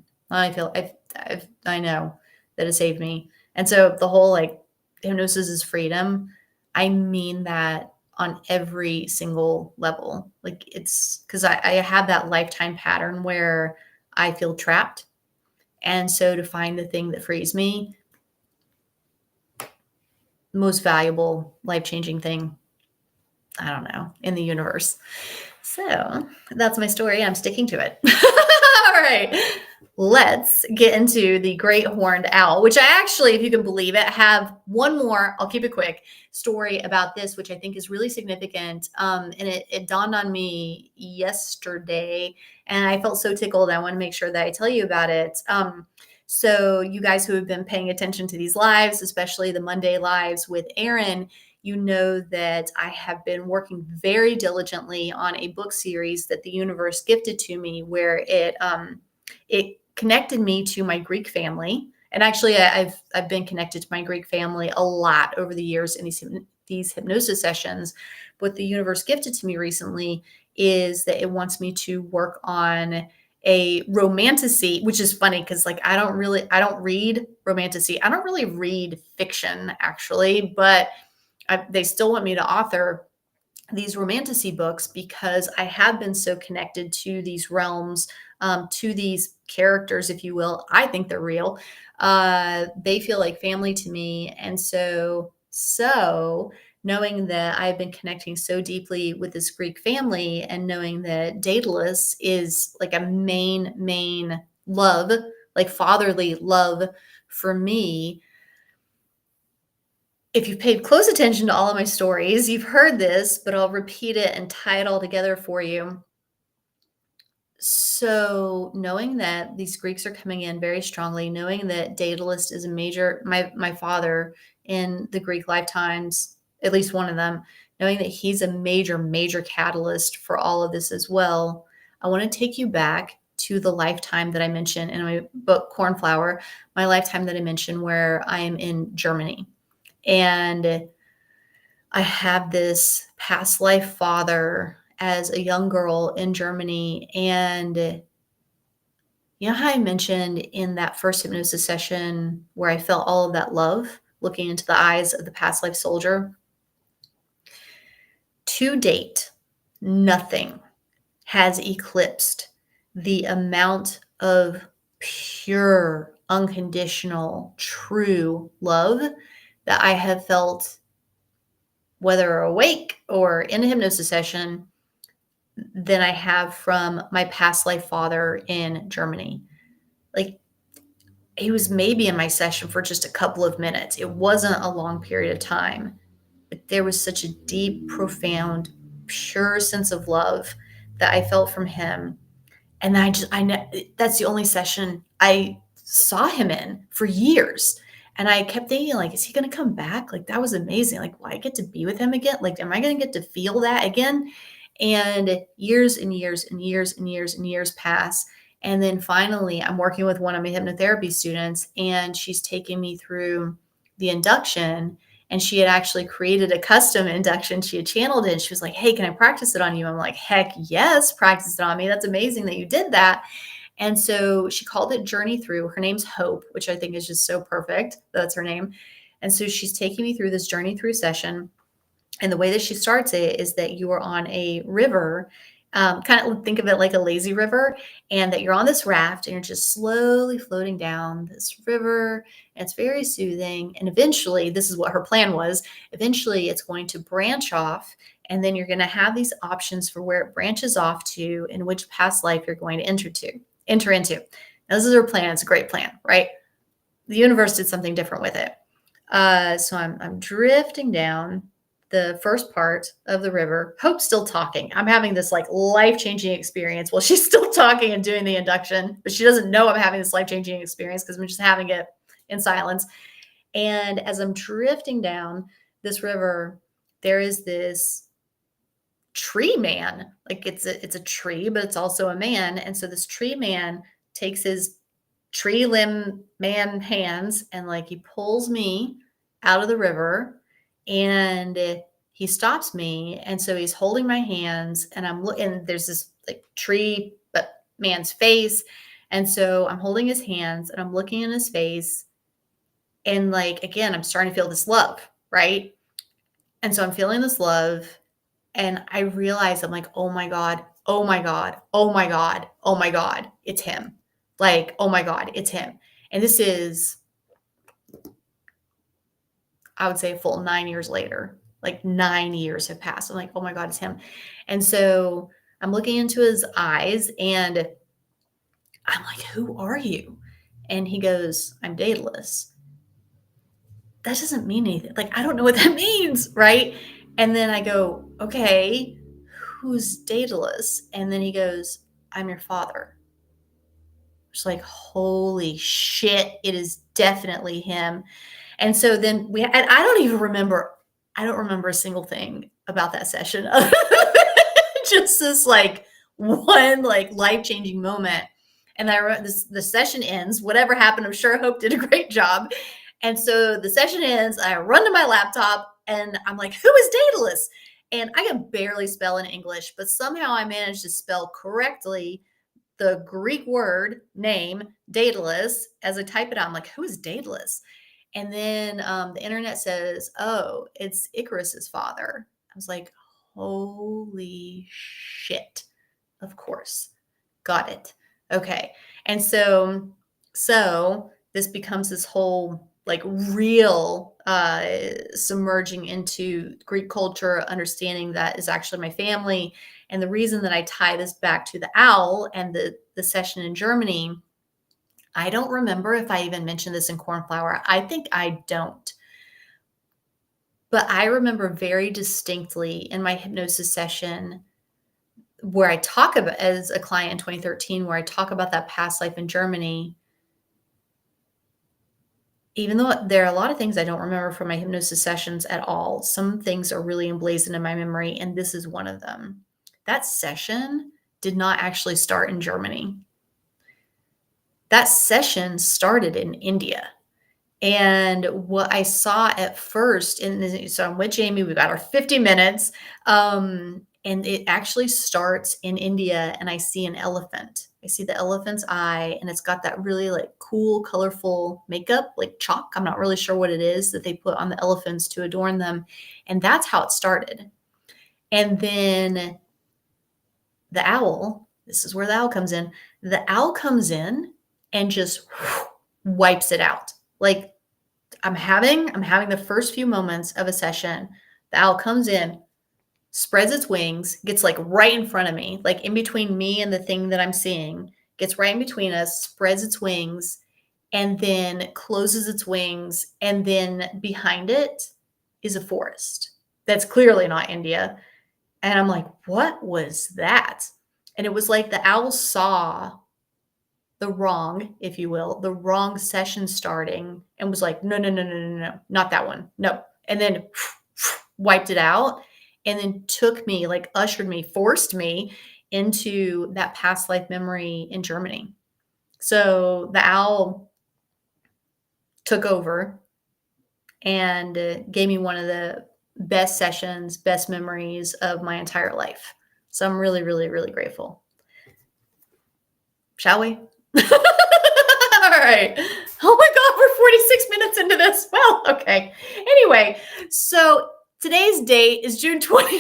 know that it saved me. And so the whole like hypnosis is freedom, I mean that on every single level. Like it's because I have that lifetime pattern where I feel trapped. And so to find the thing that frees me, most valuable, life-changing thing, I don't know, in the universe. So that's my story. I'm sticking to it. All right. Let's get into the great horned owl, which I actually, if you can believe it, have one more, I'll keep it quick, story about this, which I think is really significant. And it dawned on me yesterday, and I felt so tickled. I want to make sure that I tell you about it. So you guys who have been paying attention to these lives, especially the Monday lives with Aaron, you know that I have been working very diligently on a book series that the universe gifted to me, where it connected me to my Greek family. And actually, I've been connected to my Greek family a lot over the years in these hypnosis sessions. What the universe gifted to me recently is that it wants me to work on a romantasy, which is funny because like I don't read romantasy. I don't really read fiction actually, but they still want me to author these romantasy books because I have been so connected to these realms, to these characters, if you will. I think they're real. They feel like family to me. And so knowing that I've been connecting so deeply with this Greek family and knowing that Daedalus is like a main love, like fatherly love for me. If you've paid close attention to all of my stories, you've heard this, but I'll repeat it and tie it all together for you. So knowing that these Greeks are coming in very strongly, knowing that Daedalus is a major, my father in the Greek lifetimes, at least one of them, knowing that he's a major catalyst for all of this as well, I want to take you back to the lifetime that I mentioned in my book, Cornflower, my lifetime that I mentioned where I am in Germany. And I have this past life father as a young girl in Germany. And you know how I mentioned in that first hypnosis session where I felt all of that love looking into the eyes of the past life soldier? To date, nothing has eclipsed the amount of pure, unconditional, true love that I have felt, whether awake or in a hypnosis session, than I have from my past life father in Germany. Like he was maybe in my session for just a couple of minutes. It wasn't a long period of time, but there was such a deep, profound, pure sense of love that I felt from him. And I know that's the only session I saw him in for years. And I kept thinking, like, is he going to come back? Like, that was amazing. Like, will I get to be with him again? Like, am I going to get to feel that again? And years and years and years and years and years pass. And then finally, I'm working with one of my hypnotherapy students, and she's taking me through the induction. And she had actually created a custom induction. She had channeled it. And she was like, hey, can I practice it on you? I'm like, heck yes, practice it on me. That's amazing that you did that. And so she called it Journey Through. Her name's Hope, which I think is just so perfect. That's her name. And so she's taking me through this Journey Through session. And the way that she starts it is that you are on a river, kind of think of it like a lazy river, and that you're on this raft and you're just slowly floating down this river. And it's very soothing. And eventually, this is what her plan was. Eventually, it's going to branch off. And then you're going to have these options for where it branches off to and which past life you're going to enter into. Now, this is her plan. It's a great plan, right? The universe did something different with it. So I'm drifting down the first part of the river. Hope's still talking. I'm having this like life-changing experience while she's still talking and doing the induction, but she doesn't know I'm having this life-changing experience because I'm just having it in silence. And as I'm drifting down this river, there is this tree man. Like it's a tree, but it's also a man. And so this tree man takes his tree limb man hands and like he pulls me out of the river and he stops me. And so he's holding my hands and I'm looking, there's this like tree but man's face. And so I'm holding his hands and I'm looking in his face. And like, again, I'm starting to feel this love, right? And so I'm feeling this love. And I realize I'm like, oh my God, oh my God, oh my God, oh my God, it's him. Like, oh my God, it's him. And this is, I would say, a full 9 years later. Like 9 years have passed. I'm like, oh my God, it's him. And so I'm looking into his eyes and I'm like, who are you? And he goes, I'm Daedalus. That doesn't mean anything. Like, I don't know what that means, right? And then I go, okay, who's Daedalus? And then he goes, I'm your father. It's like, holy shit, it is definitely him. And so then and I don't remember a single thing about that session. Just this like one like life-changing moment. And the session ends, whatever happened, I'm sure Hope did a great job. And so the session ends, I run to my laptop and I'm like, who is Daedalus? And I can barely spell in English, but somehow I managed to spell correctly the Greek word name, Daedalus, as I type it out. I'm like, who is Daedalus? And then the internet says, oh, it's Icarus's father. I was like, holy shit. Of course. Got it. Okay. And so this becomes this whole like real submerging into Greek culture, understanding that is actually my family. And the reason that I tie this back to the owl and the session in Germany, I don't remember if I even mentioned this in Cornflower. I think I don't. But I remember very distinctly in my hypnosis session where I talk about, as a client in 2013, where I talk about that past life in Germany, even though there are a lot of things I don't remember from my hypnosis sessions at all, some things are really emblazoned in my memory, and this is one of them. That session did not actually start in Germany. That session started in India. And what I saw at first, so I'm with Jamie, we got our 50 minutes, and it actually starts in India, and I see an elephant. I see the elephant's eye, and it's got that really like cool, colorful makeup, like chalk. I'm not really sure what it is that they put on the elephants to adorn them. And that's how it started. And then the owl, this is where the owl comes in. The owl comes in and just wipes it out. Like I'm having the first few moments of a session. The owl comes in, spreads its wings, gets like right in front of me, like in between me and the thing that I'm seeing, gets right in between us, spreads its wings, and then closes its wings. And then behind it is a forest. That's clearly not India. And I'm like, what was that? And it was like the owl saw the wrong, if you will, the wrong session starting and was like, no, not that one. No. And then wiped it out and then took me, like ushered me, forced me into that past life memory in Germany. So the owl took over and gave me one of the best sessions, best memories of my entire life. So I'm really, really, really grateful. Shall we? All right. Oh my God, we're 46 minutes into this. Well, okay. Anyway, so today's date is June 20th.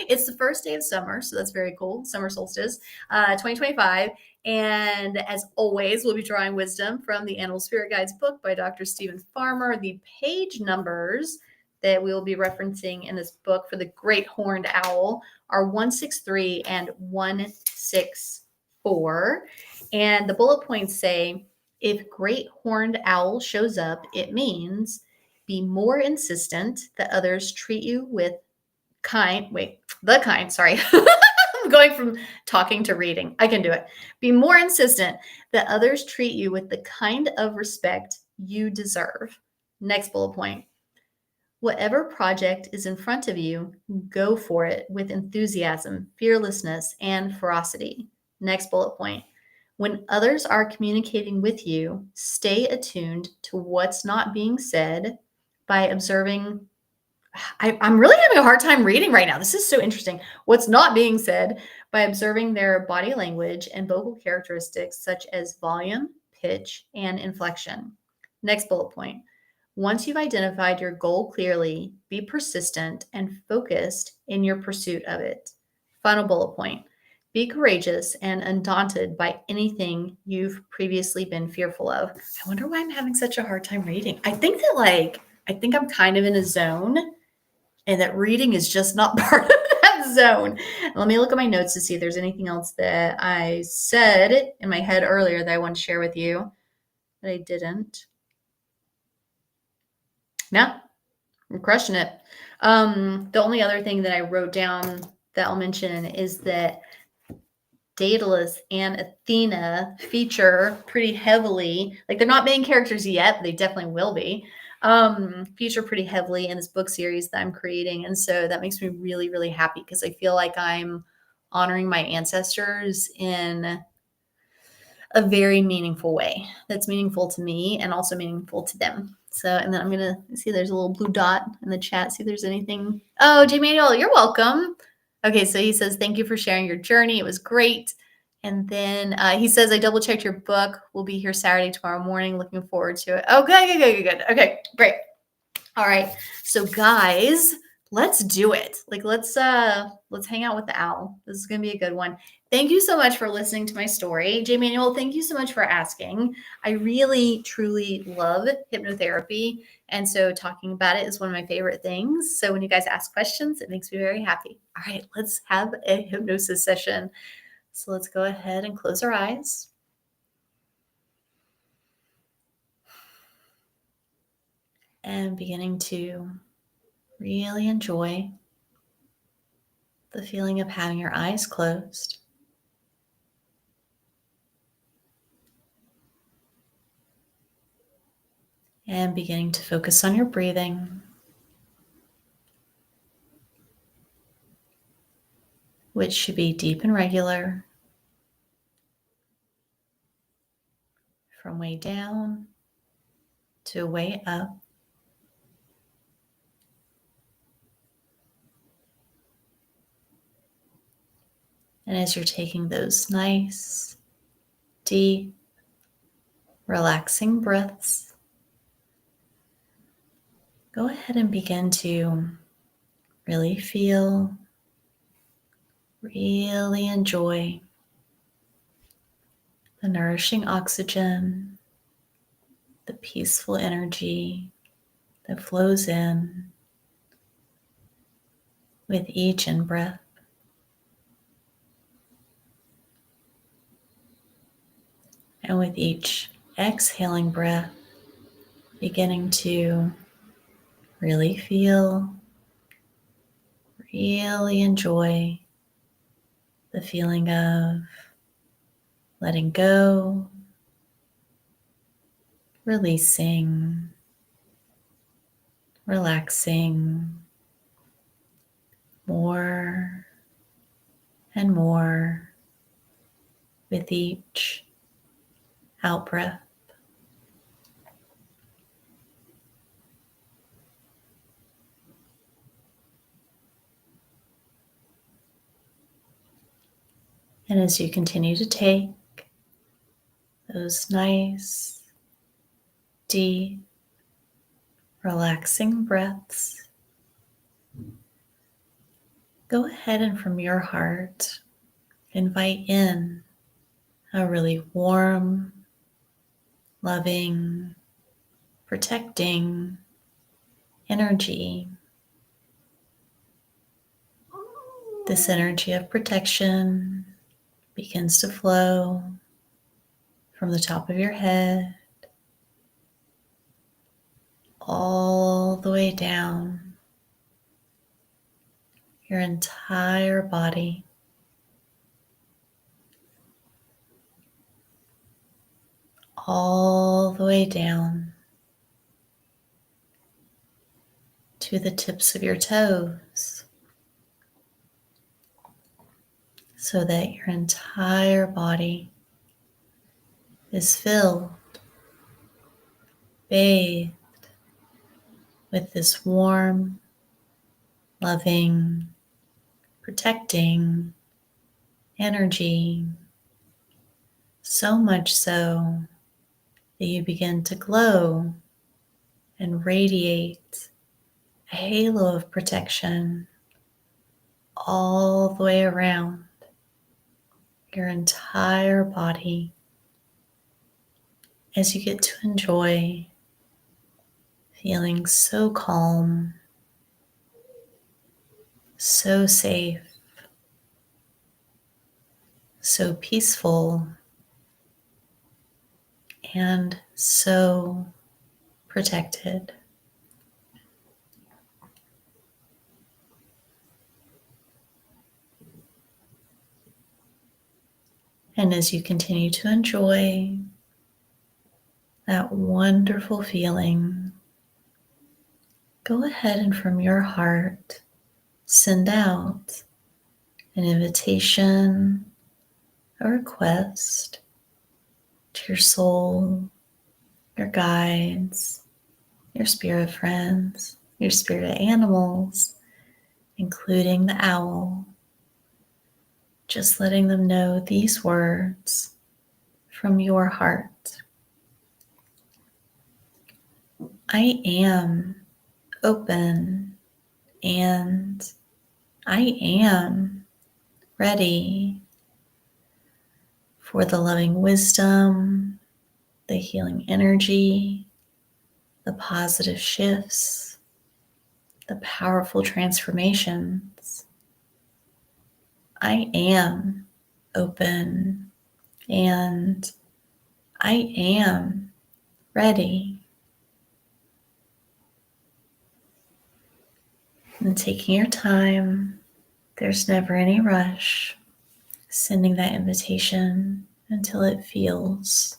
It's the first day of summer, so that's very cool. Summer solstice, 2025. And as always, we'll be drawing wisdom from the Animal Spirit Guides book by Dr. Stephen Farmer. The page numbers that we will be referencing in this book for the Great Horned Owl are 163 and 164. And the bullet points say, if Great Horned Owl shows up, it means Be more insistent that others treat you with the kind, sorry. I'm going from talking to reading. I can do it. Be more insistent that others treat you with the kind of respect you deserve. Next bullet point. Whatever project is in front of you, go for it with enthusiasm, fearlessness, and ferocity. Next bullet point. When others are communicating with you, stay attuned to what's not being said by observing. I'm really having a hard time reading right now. This is so interesting. What's not being said by observing their body language and vocal characteristics such as volume, pitch, and inflection. Next bullet point. Once you've identified your goal clearly, be persistent and focused in your pursuit of it. Final bullet point. Be courageous and undaunted by anything you've previously been fearful of. I wonder why I'm having such a hard time reading. I think I'm kind of in a zone, and that reading is just not part of that zone. Let me look at my notes to see if there's anything else that I said in my head earlier that I want to share with you that I didn't. No, I'm crushing it. The only other thing that I wrote down that I'll mention is that Daedalus and Athena feature pretty heavily. Like, they're not main characters yet, but they definitely will be. Feature pretty heavily in this book series that I'm creating. And so that makes me really, really happy because I feel like I'm honoring my ancestors in a very meaningful way that's meaningful to me and also meaningful to them. So, and then I'm going to see there's a little blue dot in the chat. See if there's anything. Oh, J. Manuel, you're welcome. Okay, so he says, thank you for sharing your journey. It was great. And then he says, I double checked your book. We'll be here Saturday, tomorrow morning. Looking forward to it. Oh, good. Okay, great. All right. So guys, let's do it. Like, let's hang out with the owl. This is going to be a good one. Thank you so much for listening to my story. J. Manuel, thank you so much for asking. I really, truly love hypnotherapy. And so talking about it is one of my favorite things. So when you guys ask questions, it makes me very happy. All right, let's have a hypnosis session. So let's go ahead and close our eyes. And beginning to really enjoy the feeling of having your eyes closed. And beginning to focus on your breathing, which should be deep and regular, from way down to way up. And as you're taking those nice, deep, relaxing breaths, go ahead and begin to really feel, really enjoy the nourishing oxygen, the peaceful energy that flows in with each in-breath. And with each exhaling breath, beginning to really feel, really enjoy the feeling of letting go, releasing, relaxing more and more with each out breath. And as you continue to take those nice, deep, relaxing breaths, go ahead and from your heart, invite in a really warm, loving, protecting energy. This energy of protection begins to flow from the top of your head all the way down your entire body. All the way down to the tips of your toes, so that your entire body is filled, bathed with this warm, loving, protecting energy, so much so that you begin to glow and radiate a halo of protection all the way around your entire body as you get to enjoy feeling so calm, so safe, so peaceful, and so protected. And as you continue to enjoy that wonderful feeling, go ahead and from your heart, send out an invitation, a request to your soul, your guides, your spirit friends, your spirit animals, including the owl, just letting them know these words from your heart. I am open and I am ready for the loving wisdom, the healing energy, the positive shifts, the powerful transformations. I am open and I am ready. And taking your time, there's never any rush, sending that invitation until it feels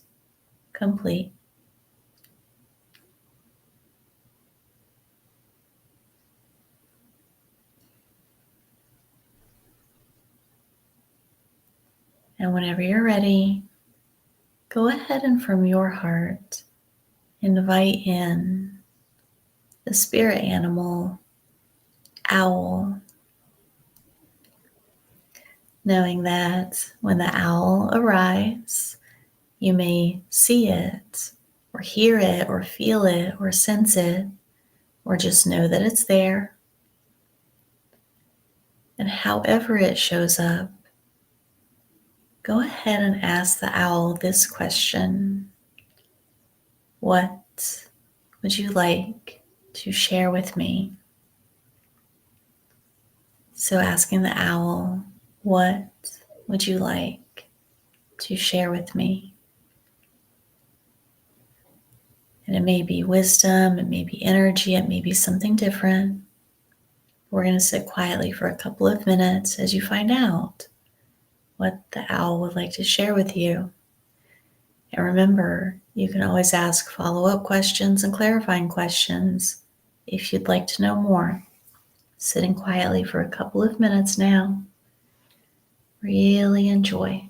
complete. And whenever you're ready, go ahead and from your heart, invite in the spirit animal, owl, knowing that when the owl arrives, you may see it, or hear it, or feel it, or sense it, or just know that it's there. And however it shows up, go ahead and ask the owl this question: what would you like to share with me? So asking the owl, what would you like to share with me? And it may be wisdom, it may be energy, it may be something different. We're going to sit quietly for a couple of minutes as you find out what the owl would like to share with you. And remember, you can always ask follow-up questions and clarifying questions if you'd like to know more. Sitting quietly for a couple of minutes now. Really enjoy.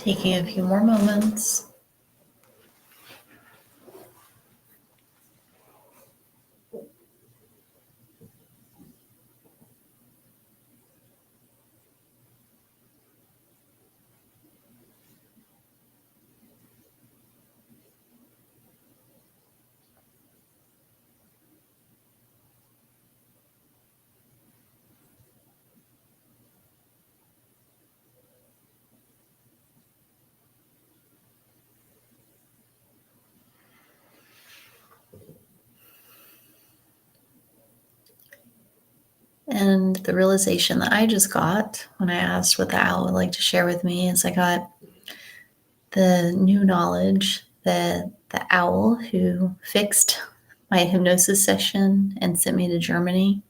Taking a few more moments. And the realization that I just got when I asked what the owl would like to share with me is I got the new knowledge that the owl who fixed my hypnosis session and sent me to Germany,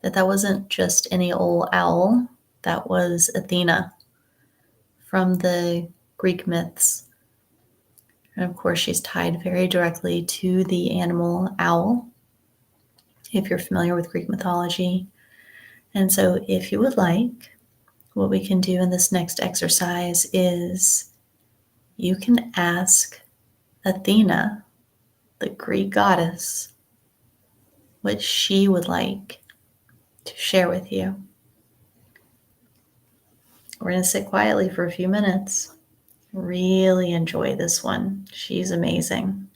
that wasn't just any old owl. That was Athena from the Greek myths. And of course, she's tied very directly to the animal owl, if you're familiar with Greek mythology. And so, if you would like, what we can do in this next exercise is you can ask Athena, the Greek goddess, what she would like to share with you. We're going to sit quietly for a few minutes. Really enjoy this one. She's amazing.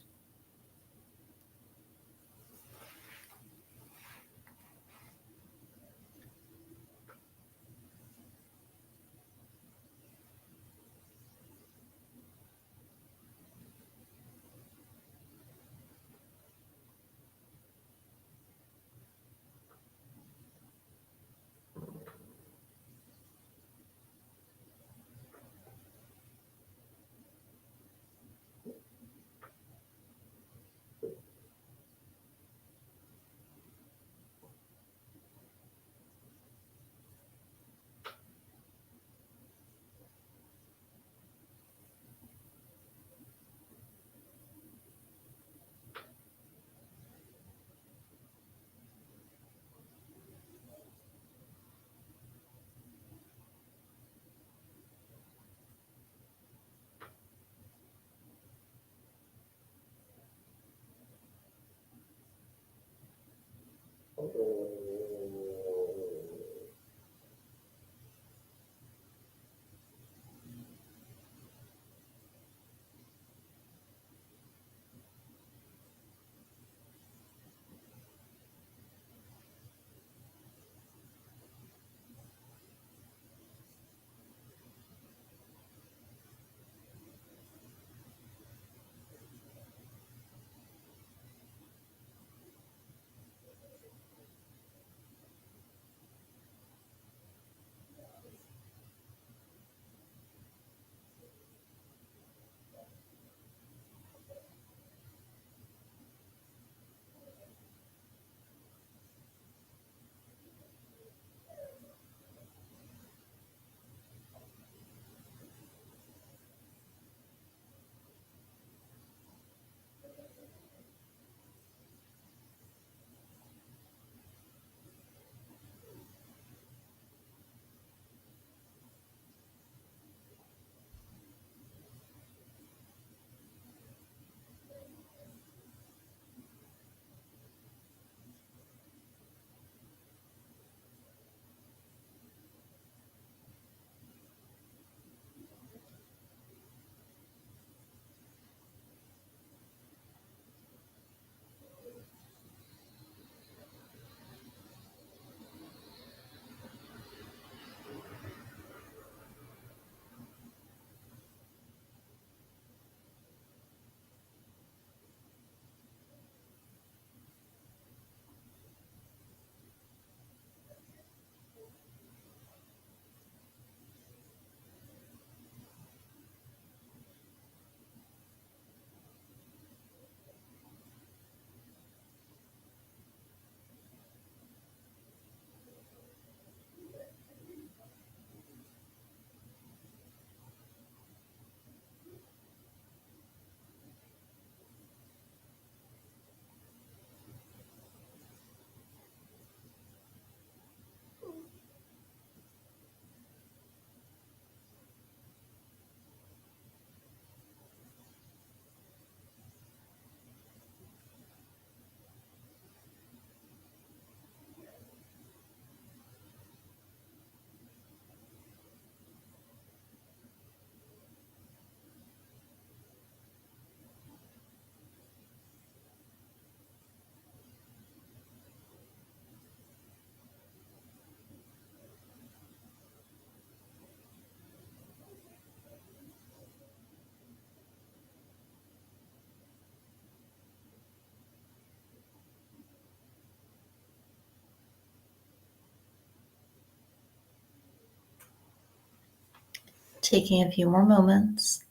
Taking a few more moments.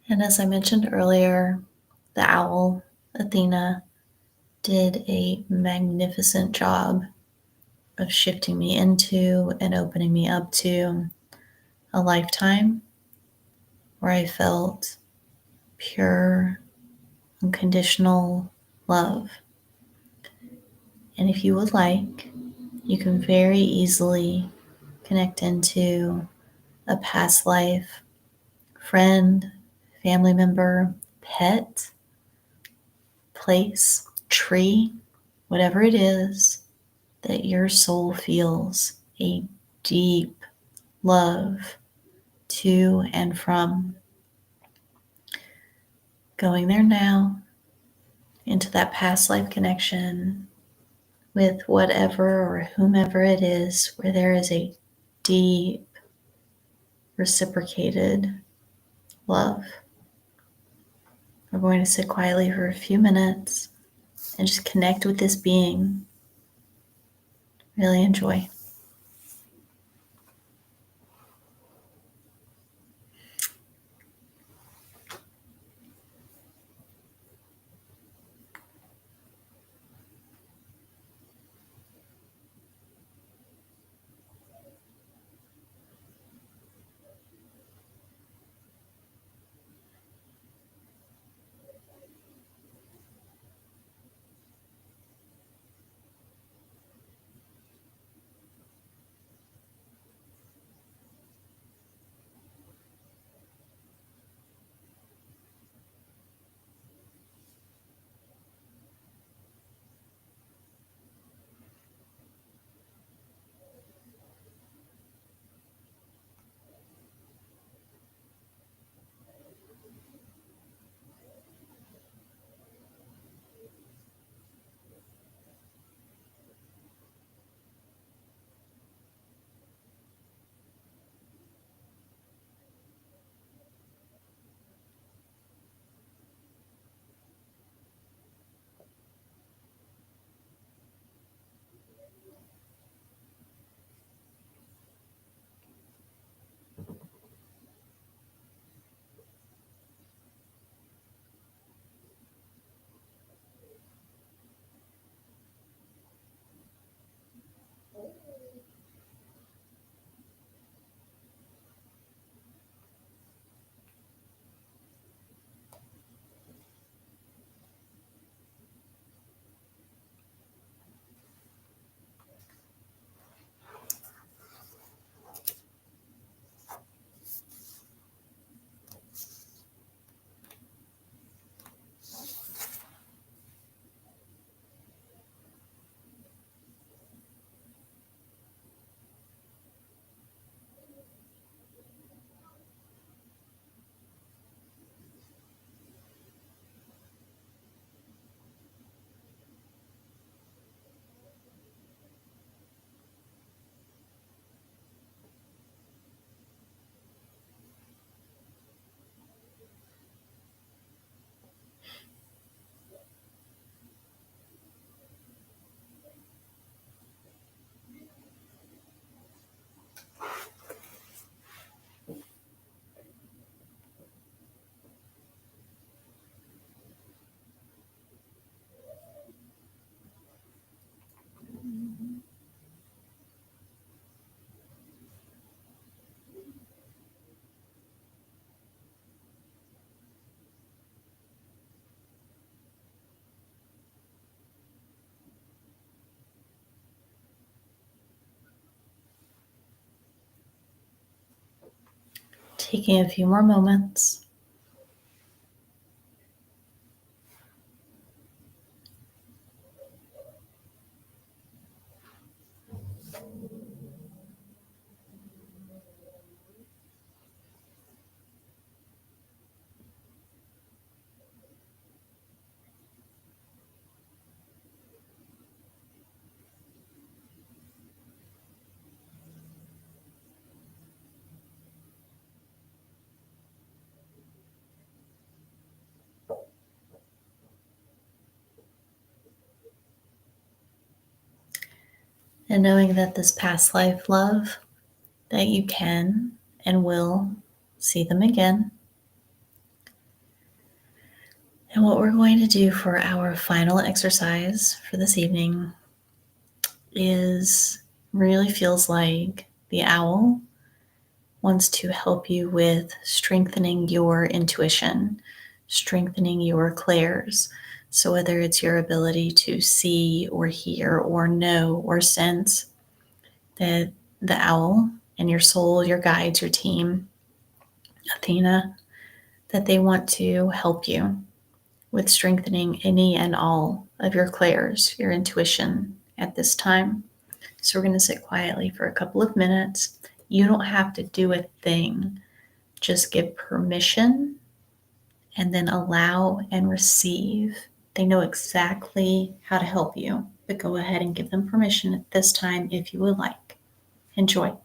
And as I mentioned earlier, the owl, Athena, did a magnificent job of shifting me into and opening me up to a lifetime where I felt pure, unconditional love. And if you would like, you can very easily connect into a past life, friend, family member, pet, place, tree, whatever it is that your soul feels a deep love to and from. Going there now into that past life connection with whatever or whomever it is, where there is a deep, reciprocated love. We're going to sit quietly for a few minutes and just connect with this being. Really enjoy. Taking a few more moments. And knowing that this past life love, that you can and will see them again. And what we're going to do for our final exercise for this evening is really feels like the owl wants to help you with strengthening your intuition, strengthening your clairs. So whether it's your ability to see or hear or know or sense, that the owl and your soul, your guides, your team, Athena, that they want to help you with strengthening any and all of your clairs, your intuition at this time. So we're going to sit quietly for a couple of minutes. You don't have to do a thing. Just give permission and then allow and receive. They know exactly how to help you, but go ahead and give them permission at this time if you would like. Enjoy.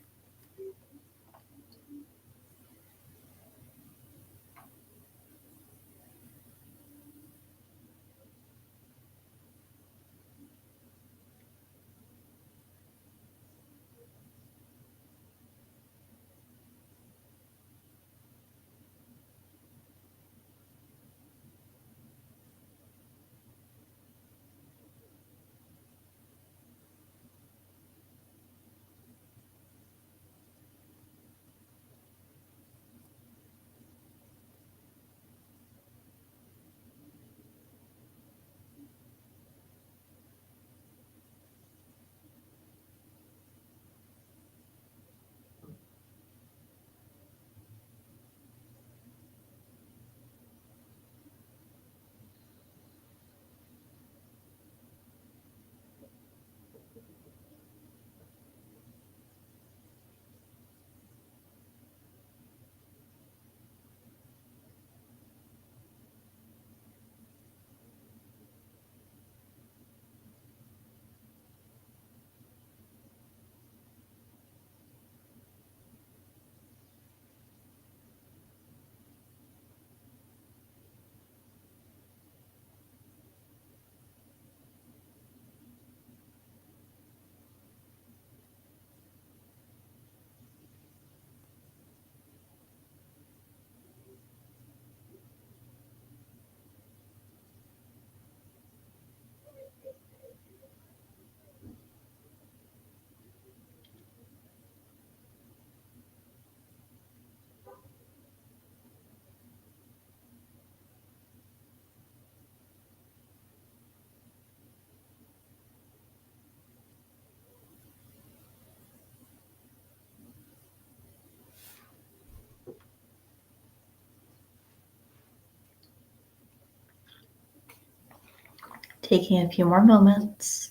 Taking a few more moments.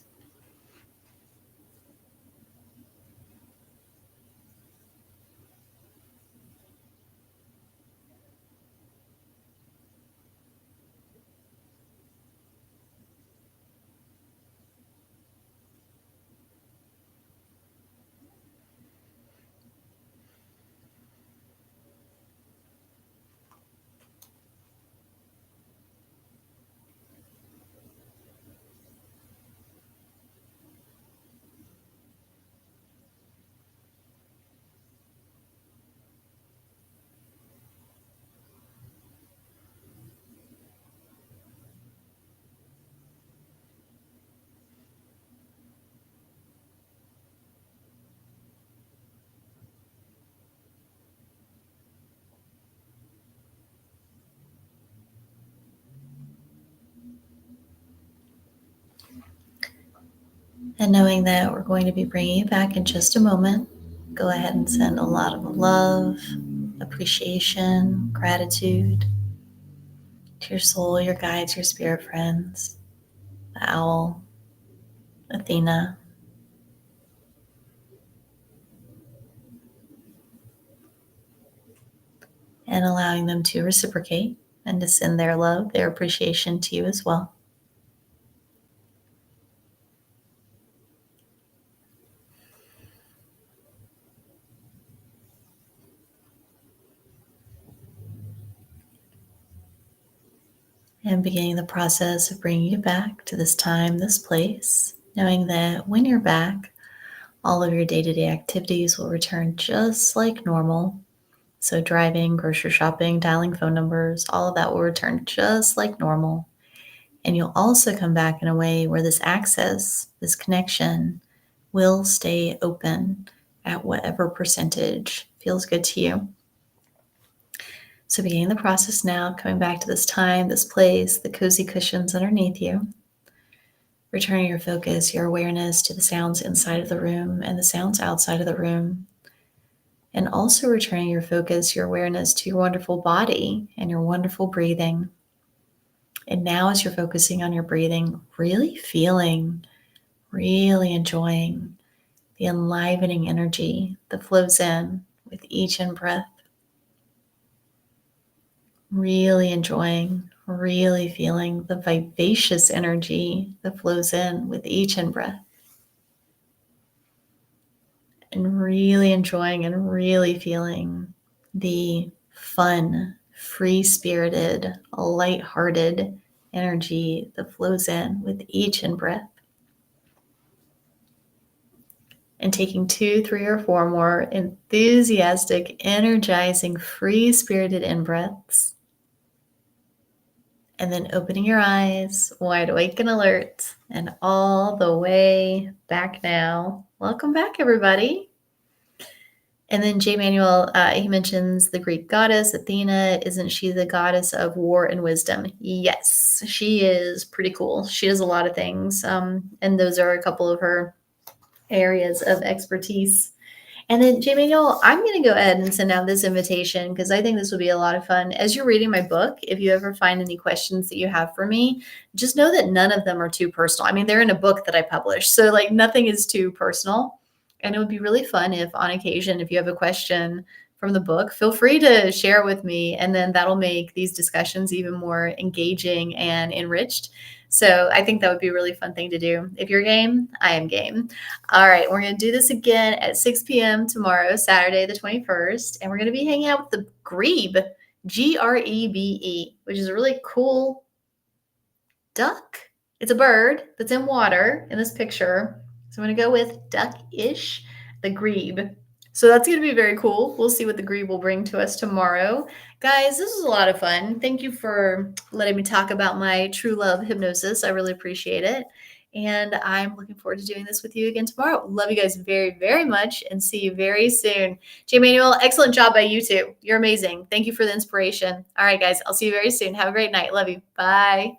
And knowing that we're going to be bringing you back in just a moment, go ahead and send a lot of love, appreciation, gratitude to your soul, your guides, your spirit friends, the owl, Athena, and allowing them to reciprocate and to send their love, their appreciation to you as well. And beginning the process of bringing you back to this time, this place, knowing that when you're back, All of your day-to-day activities will return just like normal. So driving, grocery shopping, dialing phone numbers, all of that will return just like normal. And you'll also come back in a way where this access, this connection, will stay open at whatever percentage feels good to you. So beginning the process now, coming back to this time, this place, the cozy cushions underneath you. Returning your focus, your awareness to the sounds inside of the room and the sounds outside of the room. And also returning your focus, your awareness to your wonderful body and your wonderful breathing. And now as you're focusing on your breathing, really feeling, really enjoying the enlivening energy that flows in with each in-breath. Really enjoying, really feeling the vivacious energy that flows in with each in-breath. And really enjoying and really feeling the fun, free-spirited, light-hearted energy that flows in with each in-breath. And taking 2, 3, or 4 more enthusiastic, energizing, free-spirited in-breaths. And then opening your eyes, wide awake and alert, and all the way back now. Welcome back, everybody. And then J. Manuel, he mentions the Greek goddess Athena. Isn't she the goddess of war and wisdom? Yes, she is pretty cool. She does a lot of things, and those are a couple of her areas of expertise. And then, J. Manuel, I'm going to go ahead and send out this invitation because I think this will be a lot of fun. As you're reading my book, if you ever find any questions that you have for me, just know that none of them are too personal. I mean, they're in a book that I published, so like nothing is too personal. And it would be really fun if on occasion, if you have a question from the book, feel free to share it with me. And then that'll make these discussions even more engaging and enriched. So I think that would be a really fun thing to do. If you're game, I am game. All right, we're going to do this again at 6 p.m. tomorrow, Saturday the 21st. And we're going to be hanging out with the grebe, Grebe, which is a really cool duck. It's a bird that's in water in this picture. So I'm going to go with duck-ish, the grebe. So that's going to be very cool. We'll see what the grebe will bring to us tomorrow. Guys, this was a lot of fun. Thank you for letting me talk about my true love hypnosis. I really appreciate it. And I'm looking forward to doing this with you again tomorrow. Love you guys very, very much and see you very soon. J. Manuel, excellent job by you too. You're amazing. Thank you for the inspiration. All right, guys, I'll see you very soon. Have a great night. Love you. Bye.